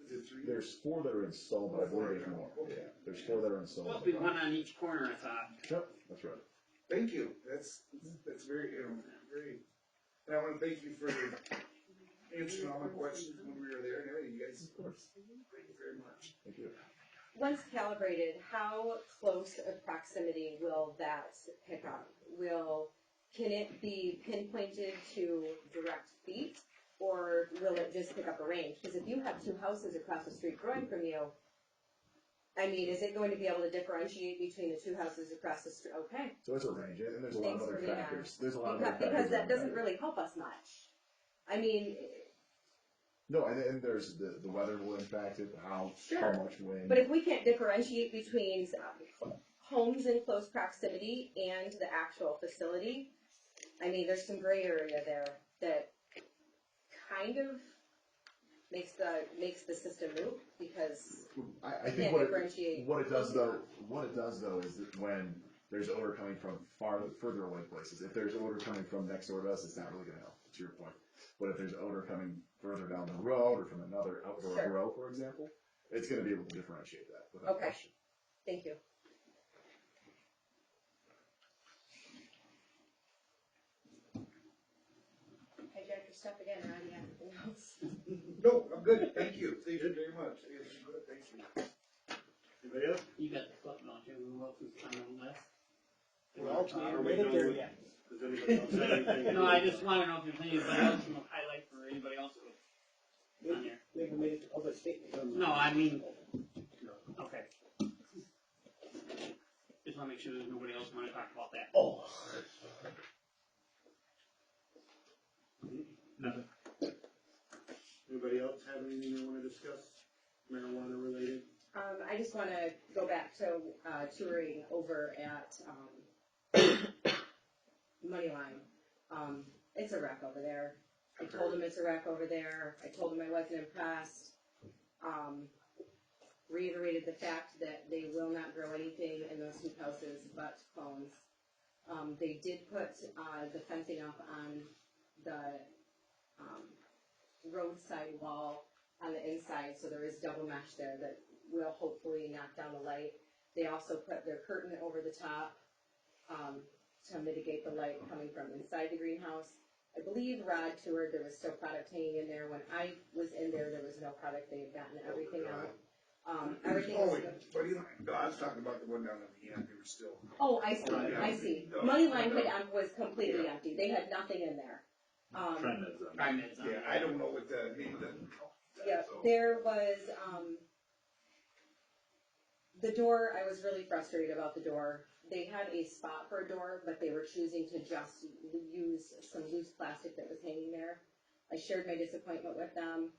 Was it 3? There's 4 that are installed, but I believe there's more. Yeah, there's 4 that are installed. There'll be one on each corner, I thought. Yep, that's right. Thank you, that's very, very, and I wanna thank you for answering all my questions when we were there and everything, you guys. Of course. Thank you very much. Thank you. Once calibrated, how close of proximity will that pick up? Can it be pinpointed to direct feet, or will it just pick up a range? Because if you have 2 houses across the street growing from you, I mean, is it going to be able to differentiate between the 2 houses across the street? Okay. So it's a range, and there's a lot of Thanks other for being factors. honest. There's a lot of other factors. Because that on doesn't really help us much. I mean, No, and there's the weather will impact it, how Sure. much wind. but if we can't differentiate between homes in close proximity and the actual facility, I mean, there's some gray area there that kind of makes the system move, because I you think can't differentiate. what it does though is that when there's odor coming from further away places, if there's odor coming from next door to us, it's not really gonna help, to your point. But if there's odor coming further down the road or from another outdoor Sure. grow, for example, it's gonna be able to differentiate that without Okay. question. Thank you. Hijack your stuff again, or anything else? No, I'm good, thank you very much, yes, I'm good, thank you. Anybody else? You got the foot, don't you? Who else is on the list? who else we Are even we made it done there with- yet? Does anybody else have anything? No, I just wanna know if there's anybody else from the highlight for anybody else on there. We haven't made it to public statement. No, I mean, okay. Just wanna make sure there's nobody else wanna talk about that. Oh. Nothing. Anybody else have anything they wanna discuss, marijuana related? I just wanna go back to, touring over at, Moneyline. It's a wreck over there. I told him it's a wreck over there. I told him I wasn't impressed. Reiterated the fact that they will not grow anything in those hoop houses but phones. They did put, the fencing up on the, roadside wall on the inside, so there is double mesh there that will hopefully knock down the light. They also put their curtain over the top. to mitigate the light coming from inside the greenhouse. I believe Rod toured, there was still product hanging in there. When I was in there, there was no product. They had gotten everything out. Everything Oh, was. but no, I was talking about the one down at the end, they were still. Oh, I see, I see. Moneyline was completely empty. They had nothing in there. Tremeds on. Primeds on. Yeah, I don't know what that means. Yeah, there was, the door, I was really frustrated about the door. They had a spot for a door, but they were choosing to just use some loose plastic that was hanging there. I shared my disappointment with them.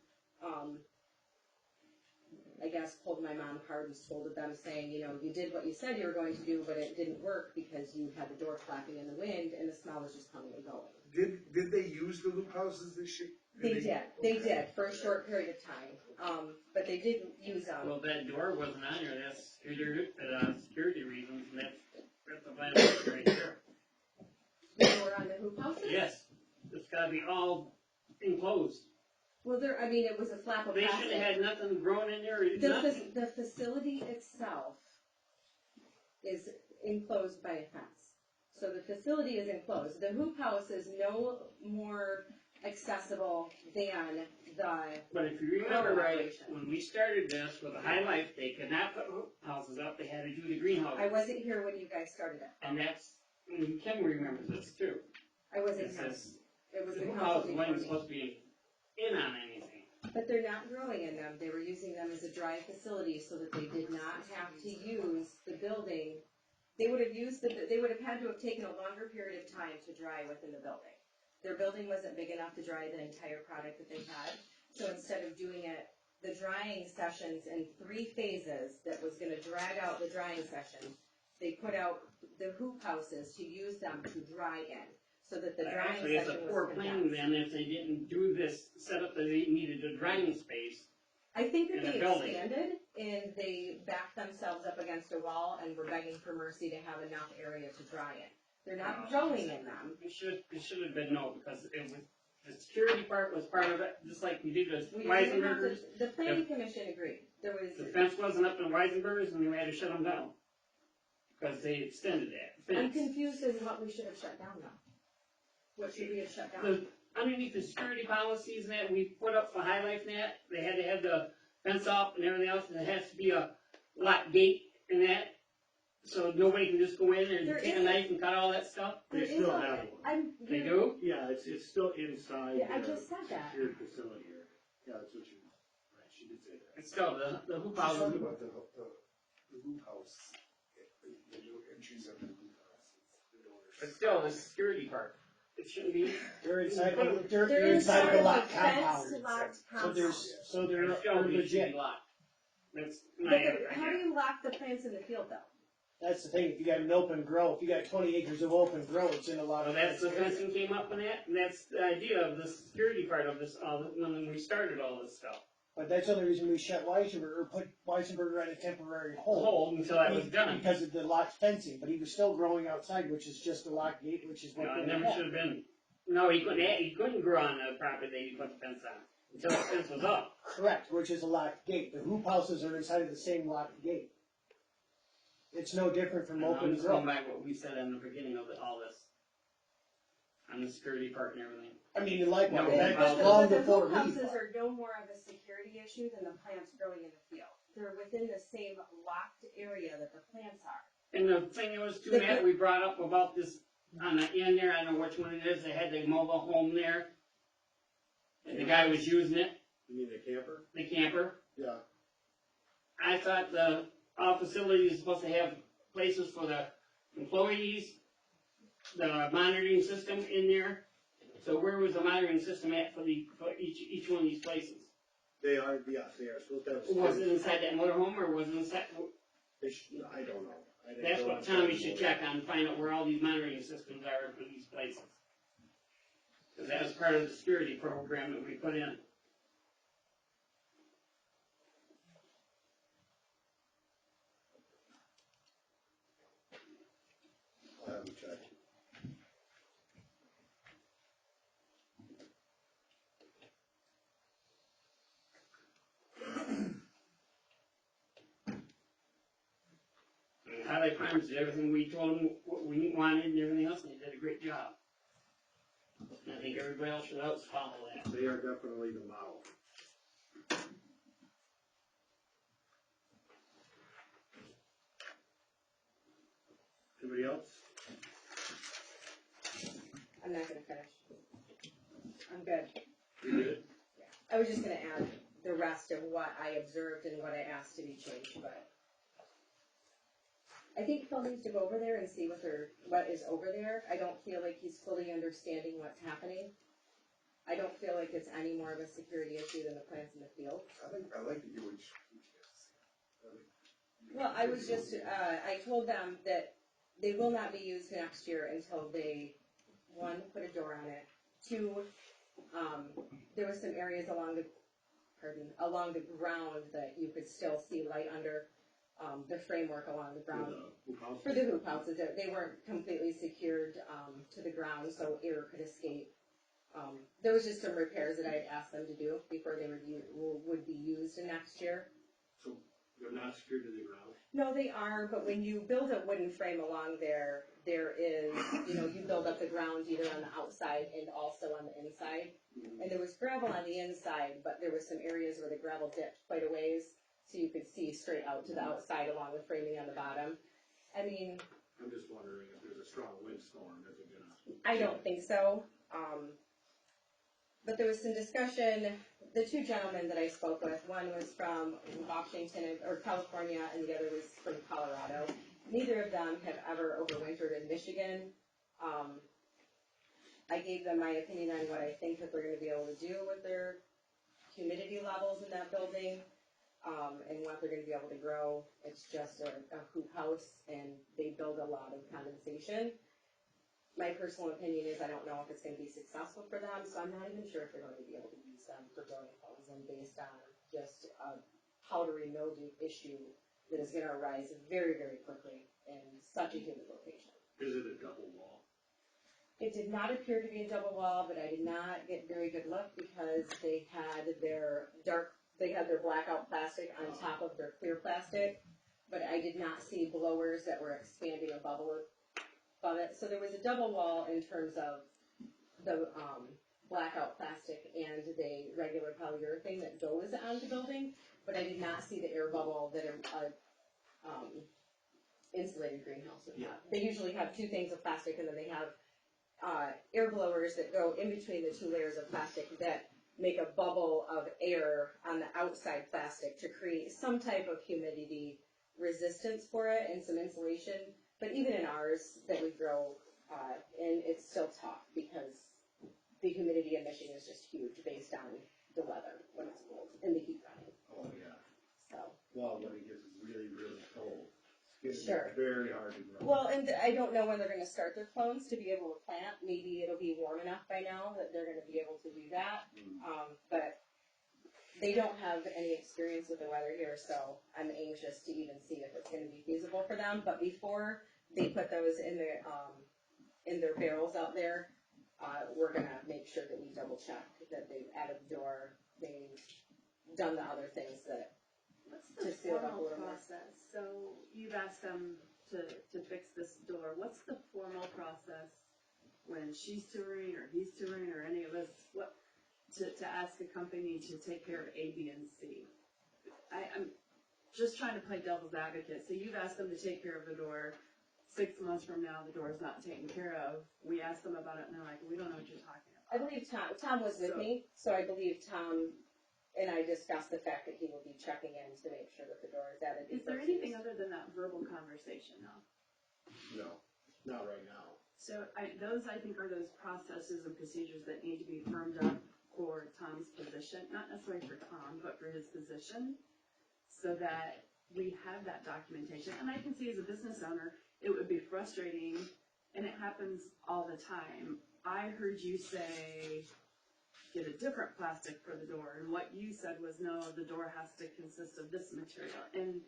I guess pulled my mom hard and scolded them saying, you know, you did what you said you were going to do, but it didn't work because you had the door flapping in the wind and the smell was just coming and going. Did they use the loop houses this year? They did, for a short period of time, but they did use, Well, that door wasn't on there, that's security reasons, and that's a violation right there. the door on the hoop houses? Yes, it's gotta be all enclosed. Well, I mean, it was a flap of They plastic. should've had nothing grown in there, or nothing. The facility itself is enclosed by a fence. So the facility is enclosed. The hoop house is no more accessible than the, But if you remember right, operation. when we started this with the High Life, they could not put hoop houses up, they had to do the greenhouse. I wasn't here when you guys started it. And that's, Kim remembers this too. I wasn't It here. says, It was the the hoop council house before wasn't me. supposed to be in on anything. But they're not growing in them. They were using them as a dry facility so that they did not have to use the building. They would have had to have taken a longer period of time to dry within the building. Their building wasn't big enough to dry the entire product that they had. So instead of doing the drying sessions in 3 phases that was gonna drag out the drying session, they put out the hoop houses to use them to dry in. So that the drying Actually, it's a session poor was planning condensed. then if they didn't do this setup that they needed a drying space. I think that in a they building. expanded and they backed themselves up against a wall and were begging for mercy to have enough area to dry in. They're not growing in them. It should have been no, because it was, the security part was part of it, just like we did with We didn't have Weisenbergers. the planning commission agreed. There was, The fence wasn't up in Weisenbergers and we had to shut them down. Because they extended that I'm fence. confused as to what we should have shut down though. What should we have shut down? The, underneath the security policies that we put up for High Life Net, they had to have the fence up and everything else, and it has to be a lock gate and that, so nobody can just go in and There take a is- knife and cut all that stuff. There They is still a- have one. They do? Yeah, it's still inside Yeah, I their just said that. secured facility area. Yeah, that's what right, she did say that. It's still, the hoop I was house, talking about the loop house, the new entries of the loop houses, the doors. it's still the security part. It shouldn't be. They're inside They're the inside of a locked compound. fenced locked So compound. they're It still needs to legit. be locked. That's But my, how do you lock the plants in the field though? That's the thing, if you got an open grow, if you got 20 acres of open grow, it's in a lot well, of. that's the fencing came up in that, and that's the idea of the security part of this, when we started all this stuff. But that's the only reason we shut Weisenberger, or put Weisenberger on a temporary hold. Hold until that was done. Because of the locked fencing, but he was still growing outside, which is just a locked gate, which is You what know, they it never have. should have been, no, he couldn't grow on the property that he put the fence on, until the fence was up. Correct, which is a locked gate. The hoop houses are inside of the same locked gate. It's no different from And I'm open just going grow. back what we said in the beginning of all this. On the security part and everything. I mean, likewise, No, that's but long the before hoop me. houses are no more of a security issue than the plants growing in the field. They're within the same locked area that the plants are. And the thing was too, Matt, we brought up about this on the end there, I don't know which one it is, they had the mobile home there. And the guy was using it, You mean the camper? the camper. Yeah. I thought all facilities are supposed to have places for the employees, the monitoring system in there. So where was the monitoring system at for each one of these places? They are, yes, they are supposed to have. Was it inside that motorhome or was it inside? I don't know. That's what Tommy should check on, and find out where all these monitoring systems are for these places. Because that was part of the security program that we put in. I'll have them check. Highlight Farms did everything we told them what we wanted and everything else, and they did a great job. And I think everybody else should also follow that. They are definitely the model. Anybody else? I'm not gonna finish. I'm good. You did? I was just gonna add the rest of what I observed and what I asked to be changed, but I think Phil needs to go over there and see what is over there. I don't feel like he's fully understanding what's happening. I don't feel like it's any more of a security issue than the plants in the field. I like to hear what you have to say. Well, I was just, I told them that they will not be used next year until they, one, put a door on it, two, there was some areas along the ground that you could still see light under, the framework along the ground. For the hoop houses, they weren't completely secured, to the ground, so air could escape. There was just some repairs that I had asked them to do before they would be used next year. So they're not secured to the ground? No, they are, but when you build a wooden frame along there, there is, you build up the ground either on the outside and also on the inside. And there was gravel on the inside, but there was some areas where the gravel dipped quite a ways, so you could see straight out to the outside along the framing on the bottom. I mean, I'm just wondering if there's a strong windstorm, is it gonna? I don't think so. But there was some discussion. The two gentlemen that I spoke with, one was from Washington or California, and the other was from Colorado. Neither of them have ever overwintered in Michigan. I gave them my opinion on what I think that they're going to be able to do with their humidity levels in that building, and what they're going to be able to grow. It's just a hoop house, and they build a lot of condensation. My personal opinion is I don't know if it's going to be successful for them, so I'm not even sure if they're going to be able to use them for growing homes, and based on just a powdery mildew issue that is going to arise very, very quickly in such a humid location. Is it a double wall? It did not appear to be a double wall, but I did not get very good look because they had their blackout plastic on top of their clear plastic, but I did not see blowers that were expanding above it. So there was a double wall in terms of the blackout plastic and the regular polyurethane that goes on the building, but I did not see the air bubble that insulated greenhouse would have. They usually have two things of plastic, and then they have air blowers that go in between the two layers of plastic that make a bubble of air on the outside plastic to create some type of humidity resistance for it and some insulation. But even in ours that we grow in, it's still tough because the humidity in Michigan is just huge based on the weather when it's cold and the heat running. Oh, yeah. So. Well, when it gets really, really cold, it's Sure. very hard to grow. Well, and I don't know when they're going to start their clones to be able to plant. Maybe it'll be warm enough by now that they're going to be able to do that. But they don't have any experience with the weather here, so I'm anxious to even see if it's going to be feasible for them. But before they put those in their barrels out there, we're going to make sure that we double check that they've added the door, they've done the other things that. What's the formal process? So you've asked them to fix this door. What's the formal process when she's touring or he's touring or any of us? What to ask a company to take care of A, B, and C? I'm just trying to play devil's advocate. So you've asked them to take care of the door. 6 months from now, the door is not taken care of. We asked them about it, and they're like, "We don't know what you're talking about." I believe Tom was with me, so I believe Tom and I discussed the fact that he will be checking in to make sure that the door is added. Is there anything other than that verbal conversation now? No, not right now. So those, I think, are those processes and procedures that need to be firmed up for Tom's position, not necessarily for Tom, but for his position, so that we have that documentation. And I can see as a business owner, it would be frustrating, and it happens all the time. I heard you say, get a different plastic for the door, and what you said was, no, the door has to consist of this material. And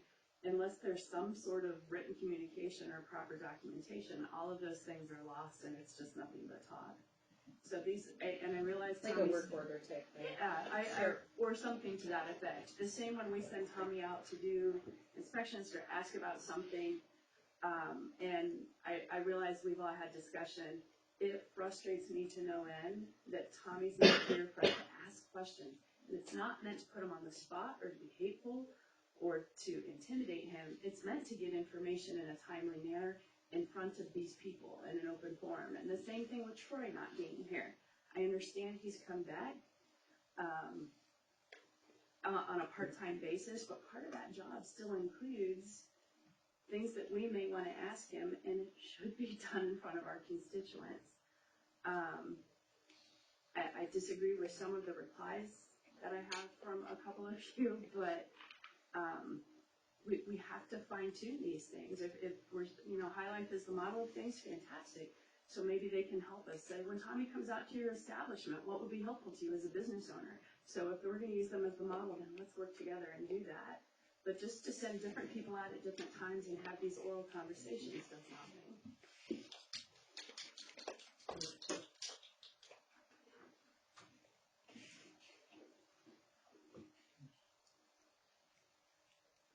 unless there's some sort of written communication or proper documentation, all of those things are lost, and it's just nothing but talk. So and I realize like a work order type thing. Yeah, or something to that effect. The same when we send Tommy out to do inspections or ask about something, And I realize we've all had discussion. It frustrates me to no end that Tommy's not here for us to ask questions. And it's not meant to put him on the spot or to be hateful or to intimidate him. It's meant to get information in a timely manner in front of these people in an open forum. And the same thing with Troy not being here. I understand he's come back on a part-time basis, but part of that job still includes things that we may want to ask him, and it should be done in front of our constituents. I disagree with some of the replies that I have from a couple of you, but we have to fine-tune these things. If we're, High Life is the model of things, fantastic. So maybe they can help us. Say, when Tommy comes out to your establishment, what would be helpful to you as a business owner? So if we're going to use them as the model, then let's work together and do that. But just to send different people out at different times and have these oral conversations does nothing.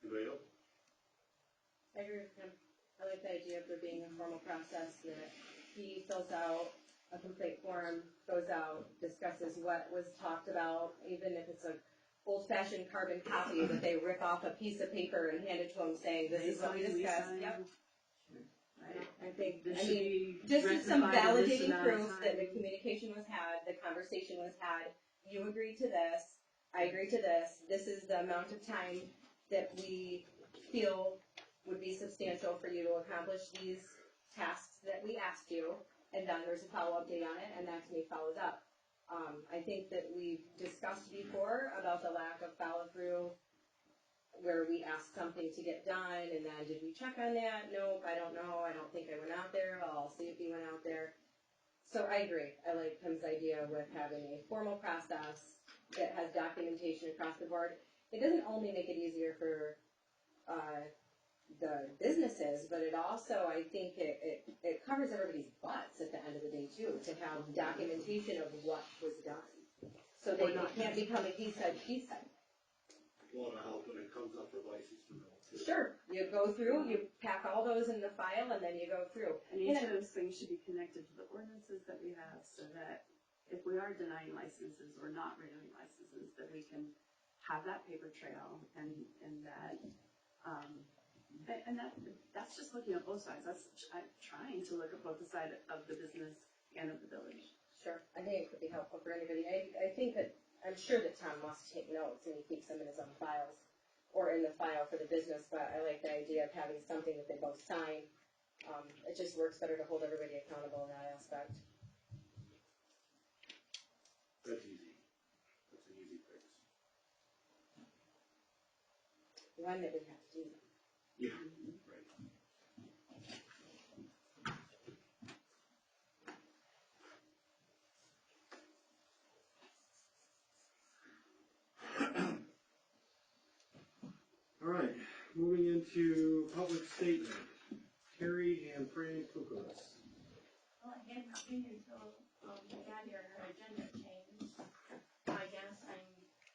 Anybody else? I agree with him. I like the idea of there being a formal process that he fills out a complaint form, goes out, discusses what was talked about, even if it's a old-fashioned carbon copy that they rip off a piece of paper and hand it to him saying, this is what we discussed. Yep. I think, just as some validating proof that the communication was had, the conversation was had, you agreed to this, I agree to this is the amount of time that we feel would be substantial for you to accomplish these tasks that we asked you, and then there's a follow-up date on it, and that to me follows up. I think that we've discussed before about the lack of follow-through, where we asked something to get done, and then did we check on that? Nope, I don't know, I don't think I went out there, well, I'll see if he went out there. So I agree, I like Tim's idea with having a formal process that has documentation across the board. It doesn't only make it easier for the businesses, but it also, I think it covers everybody's butts at the end of the day too, to have documentation of what was done. So they can't become a he said, she said. Want to help when it comes up for license renewal. Sure, you go through, you pack all those in the file, and then you go through. And each of those things should be connected to the ordinances that we have, so that if we are denying licenses or not renewing licenses, that we can have that paper trail and that's just looking at both sides. I'm trying to look at both the side of the business and of the village. Sure, I think it could be helpful for anybody. I think that, I'm sure that Tom wants to take notes and he keeps them in his own files, or in the file for the business, but I like the idea of having something that they both sign. It just works better to hold everybody accountable in that aspect. That's easy. That's an easy fix. One that we have to do. Yeah, right. All right, moving into public statement. Terry and Fran Kukolas. Well, I hadn't seen you until we got here and our agenda changed. I guess I'm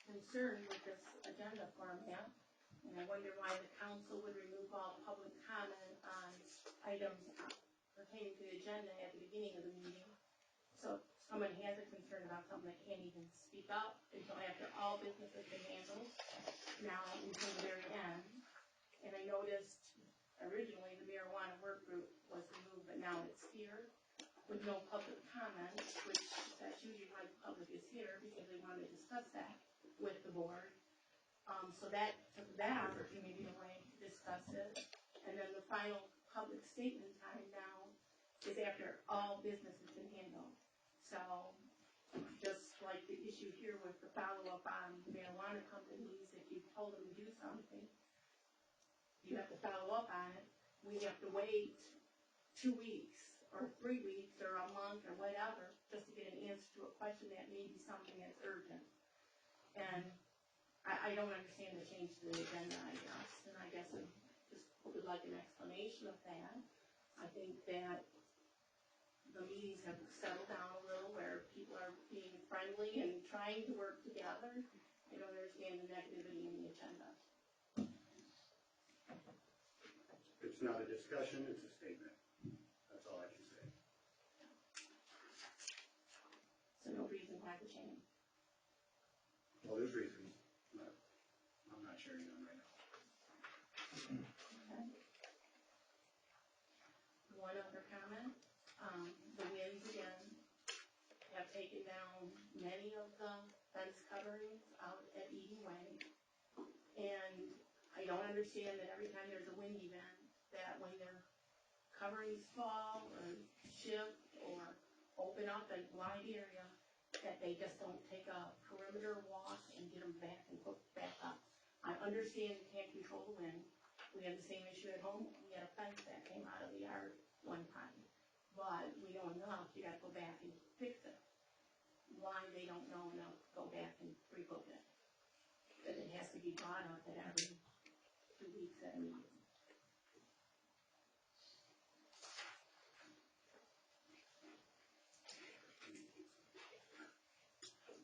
concerned with this agenda format, and I wonder why the council would remove all public comment on items pertaining to the agenda at the beginning of the meeting. So if someone has a concern about something, they can't even speak up until after all business has been handled, now until the very end. And I noticed originally the marijuana work group was removed, but now it's here with no public comment, which that's usually why the public is here, because they want to discuss that with the board. So that took that opportunity away to discuss it. And then the final public statement time now is after all business has been handled. So just like the issue here with the follow-up on marijuana companies, if you told them to do something, you have to follow up on it. We have to wait 2 weeks or 3 weeks or a month or whatever just to get an answer to a question that may be something that's urgent. And I don't understand the change to the agenda, I guess, and I guess I just would like an explanation of that. I think that the meetings have settled down a little where people are being friendly and trying to work together. I don't understand the negativity in the agenda. It's It's not a discussion, it's a statement. That's all I can say. So no reason why the change. Well, there's reasons, but I'm not sharing them right now. Okay. One other comment, the winds again have taken down many of the fence coverings out at Eden Way. And I don't understand that every time there's a wind event, that when their coverings fall or shift or open up a wide area, that they just don't take a perimeter walk and get them back and put back up. I understand you can't control the wind. We had the same issue at home. We had a fence that came out of the yard one time. But we know enough, you gotta go back and fix it. Why they don't know enough to go back and re-book it. But it has to be brought up at every 2 weeks at a meeting.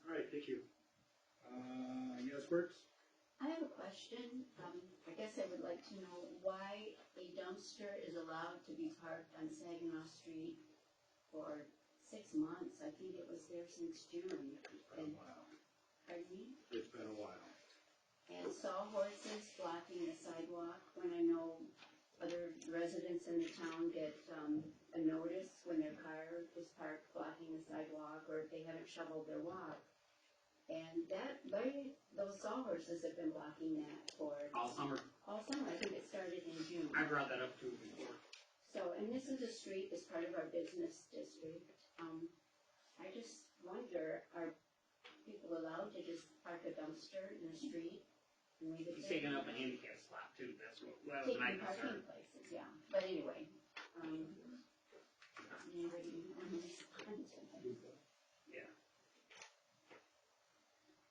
All right, thank you. Yes, Works? I have a question. I guess I would like to know why a dumpster is allowed to be parked on Saginaw Street for 6 months. I think it was there since June. Been a while. Pardon me? It's been a while. And sawhorses blocking the sidewalk when I know other residents in the town get a notice when their car is parked blocking the sidewalk or if they haven't shoveled their walk. And those sawhorses have been blocking that for All summer. all summer. I think it started in June. I brought that up too before. So, and this is a street, as part of our business district. I just wonder, are people allowed to just park a dumpster in the street and leave it He's there? taking up a handicap spot too, that was my Taking parking concern. places, yeah. But anyway, anybody understand? Yeah.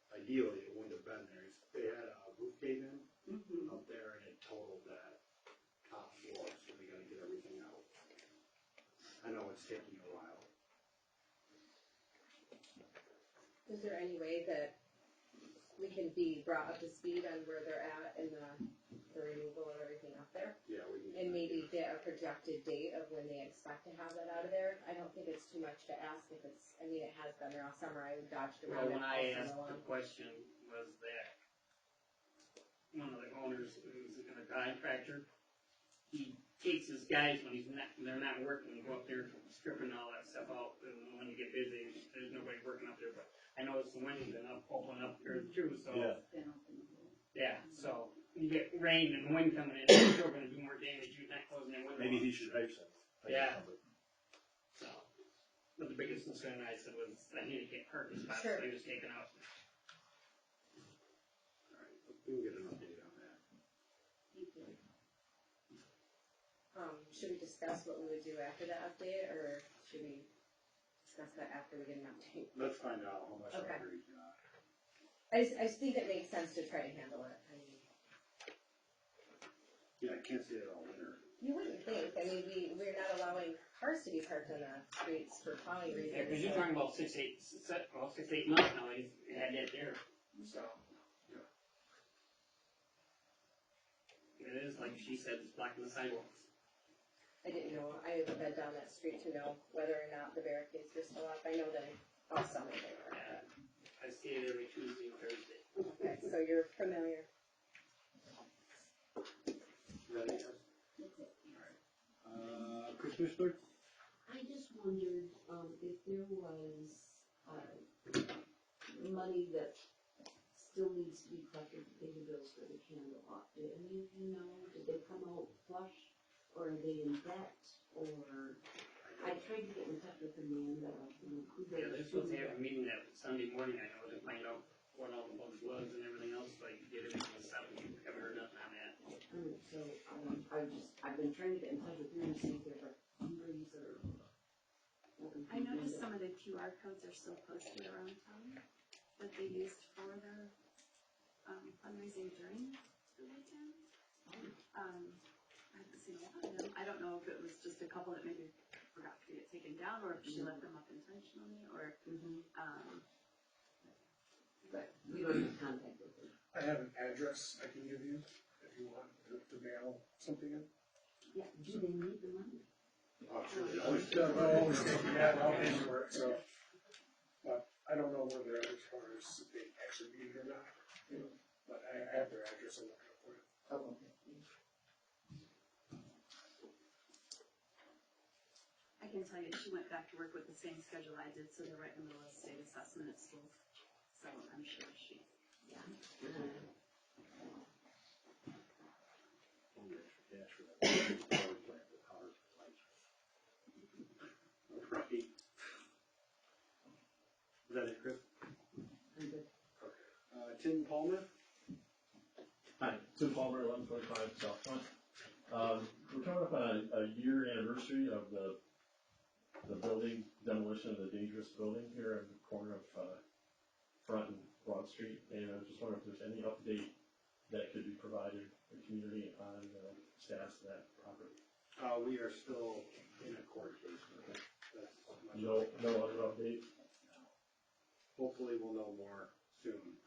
Ideally, it wouldn't have been there. They had a roof cave in Mm-hmm. up there and it totaled that top floor, so they gotta get everything out. I know it's taking a while. Is there any way that we can be brought up to speed on where they're at and the removal of everything up there? Yeah, we can. And maybe get a projected date of when they expect to have that out of there? I don't think it's too much to ask if it's, I mean, it has been there all summer, I dodged Well, around it when all I summer asked long. the question was that one of the owners who's in a contractor, he takes his guys when they're not working, go up there stripping all that stuff out, and when you get busy, there's nobody working up there, but I noticed the wind's been open up there too, so. Yeah, so you get rain and wind coming in, you're still gonna do more damage, you're not closing that window. Maybe he should hire some. Yeah. So, but the biggest concern I said was the handicap parking spots, Sure. they was taken out. Alright, we can get an update on that. Should we discuss what we would do after that update, or should we discuss that after we get an update? Let's find out how much Okay. longer he's got. I just think it makes sense to try to handle it. I mean, Yeah, I can't see it all winter. you wouldn't think, I mean, we're not allowing cars to be parked on the streets for plowing reasons. Yeah, cause you're so- talking about 6, 8 months now, he's had that there, so. It is, like she said, it's blocking the sidewalks. I didn't know, I haven't been down that street to know whether or not the barricades are still up. I know that all summer they were. Yeah, I see it every Tuesday and Thursday. Okay, so you're familiar. Is that it, yes? Alright. Chris Mishler? I just wondered, if there was, money that still needs to be collected to pay the bills for the candle off. Did any of you know, did they come out flush, or are they in debt, or, I tried to get in touch with Amanda, who they. Yeah, they're supposed to have a meeting that Sunday morning, I know, to find out what all the bugs was and everything else, so I could get everything set up, and haven't heard nothing on that. So, I've been trying to get in touch with you and see if there were fundraiser. I noticed some of the QR codes are still posted around town that they used for their fundraising during the weekend. I haven't seen a lot of them. I don't know if it was just a couple that maybe forgot to get taken down, or if she left them up intentionally, or, But we don't have contact with them. I have an address I can give you if you want to mail something in. Yeah, do they need the money? Oh, sure. We still go, yeah, I'll pay for it, so. But I don't know where they're at as far as they actually need it or not, but I have their address, I'm looking for it. Oh, okay. I can tell you, she went back to work with the same schedule I did, so they're right in the middle of state assessment at schools. So I'm sure she, yeah. Cash for that power plant, the power plant. Right. Is that it, Chris? I'm good. Tim Palmer? Hi, Tim Palmer, 1125 South Front. We're coming up on a year anniversary of the building demolition of the dangerous building here on the corner of Front and Broad Street, and I was just wondering if there's any update that could be provided to the community on the status of that property. We are still in a court case. That's much No other update? Hopefully we'll know more soon.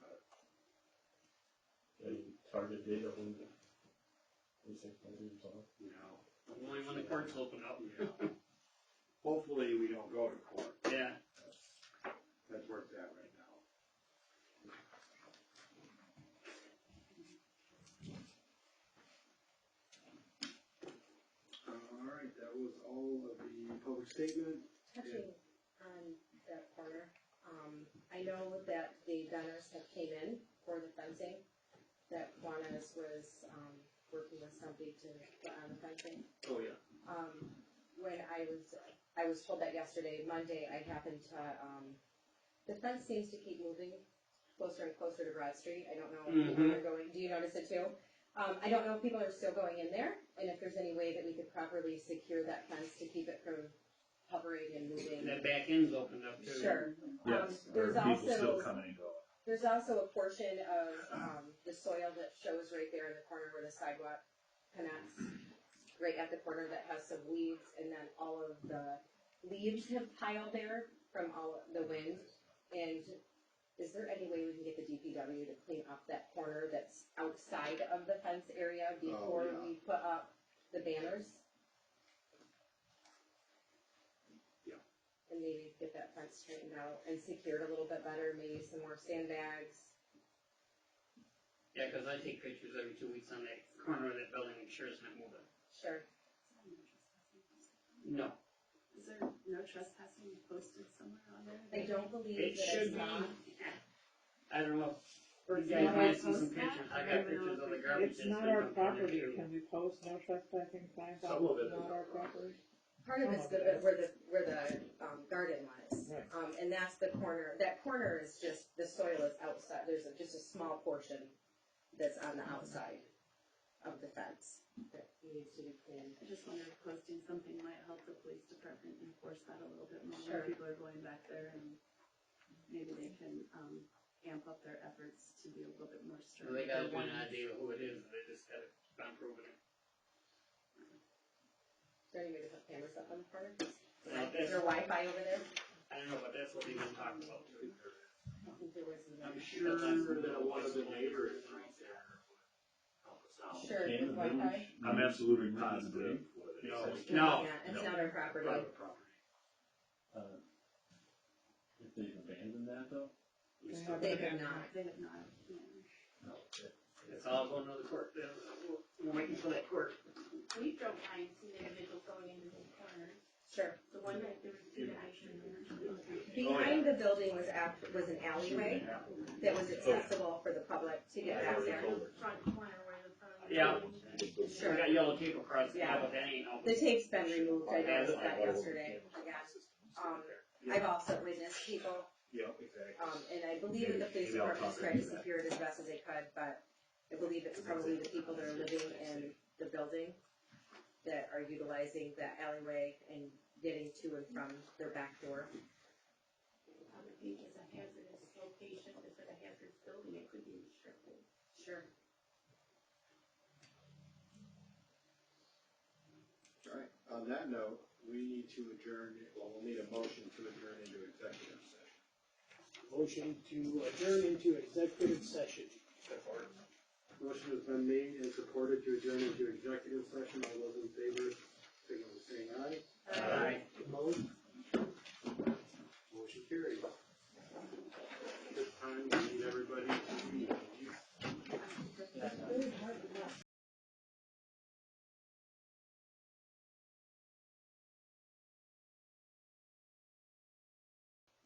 Any target date of when these things might be resolved? No. Only when the courts open up. Yeah. Hopefully we don't go to court. Yeah. That's where it's at right now. All right, that was all of the public statement. Touching on that corner, I know that the Denners have came in for the fencing, that Juana's was, working with somebody to put on the fencing. Oh, yeah. When I was told that yesterday, Monday, I happened to, the fence seems to keep moving closer and closer to Broad Street. I don't know if people are going, do you notice it too? I don't know if people are still going in there, and if there's any way that we could properly secure that fence to keep it from hovering and moving. And that back end's opened up too. Sure. Yes, There's there are people still also, coming and going. there's also a portion of, the soil that shows right there in the corner where the sidewalk connects, right at the corner, that has some weeds, and then all of the leaves have piled there from all of the wind. And is there any way we can get the DPW to clean up that corner that's outside of the fence area before we put up the banners? Yeah. And maybe get that fence straightened out and secured a little bit better, maybe some more sandbags. Yeah, cause I take pictures every 2 weeks on that corner of that building, make sure it's not moving. Sure. No. Is there no trespassing posted somewhere on there? I don't believe It that should it's be. not. I don't know. You Is there guys a way might to see post some that? pictures, I I got don't even know pictures if of the we- garbage. It's that's not been our dumped in property, there, too. can we post no trespassing signs Some out, of it is not our property? Part of it's where the garden was. And that's the corner, that corner is just, the soil is outside, there's just a small portion that's on the outside of the fence that needs to be cleaned. I just wondered if posting something might help the police department enforce that a little bit more. Sure. When people are going back there, and maybe they can, amp up their efforts to be a little bit more stern. Well, they got one idea who it is, they just gotta keep on proving it. Is there any way to put cameras up on the corner? Well, Is there Wi-Fi over there? I don't know, but that's what they've been talking about too. I think there was. I'm sure that one of the neighbors right there would help us out. Sure, Can with the Wi-Fi? village I'm absolutely positive. No. Yeah, it's not our property. Private property. If they've abandoned that though? They have not. They have not, No. It's all going to the court, we're waiting for that court. We drove by and seen individuals going into the corner. Sure. The one that there was two guys in there. Behind the building was an alleyway that was accessible for the public to get back there. Front corner where the front. Yeah. Sure. We got yellow tape across the top, but that ain't open. The tape's been removed, I noticed that yesterday, again. I've also witnessed people, Yeah, exactly. and I believe that the police department's tried to secure it as best as they could, but I believe it's probably the people that are living in the building that are utilizing that alleyway and getting to and from their back door. Probably is a hazardous location, it's like a hazardous building, it could be restricted. Sure. All right, on that note, we need to adjourn, well, we'll need a motion to adjourn into executive session. Motion to adjourn into executive session. Motion has been made and supported to adjourn into executive session. All those in favor, signal by saying aye. Aye. Opposed? Motion carried. This time, we need everybody to leave.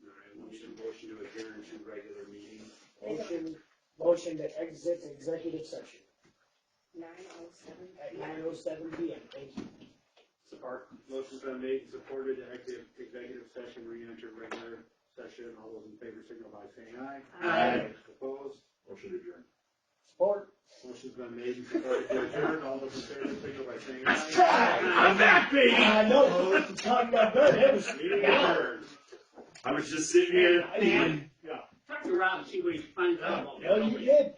All right, we need a motion to adjourn to regular meeting. Motion to exit executive session 9:07. at 9:07 PM. Thank you. Support. Motion's been made and supported to exit executive session, re-enter regular session. All those in favor signal by saying aye. Aye. Opposed? Motion to adjourn. Support. Motion's been made and supported to adjourn. All those in favor signal by saying aye. I'm back, baby! I know, talking about good, it was. Meeting adjourned. I was just sitting here. Man, talk to Rob, see what he finds out about that. No, you did.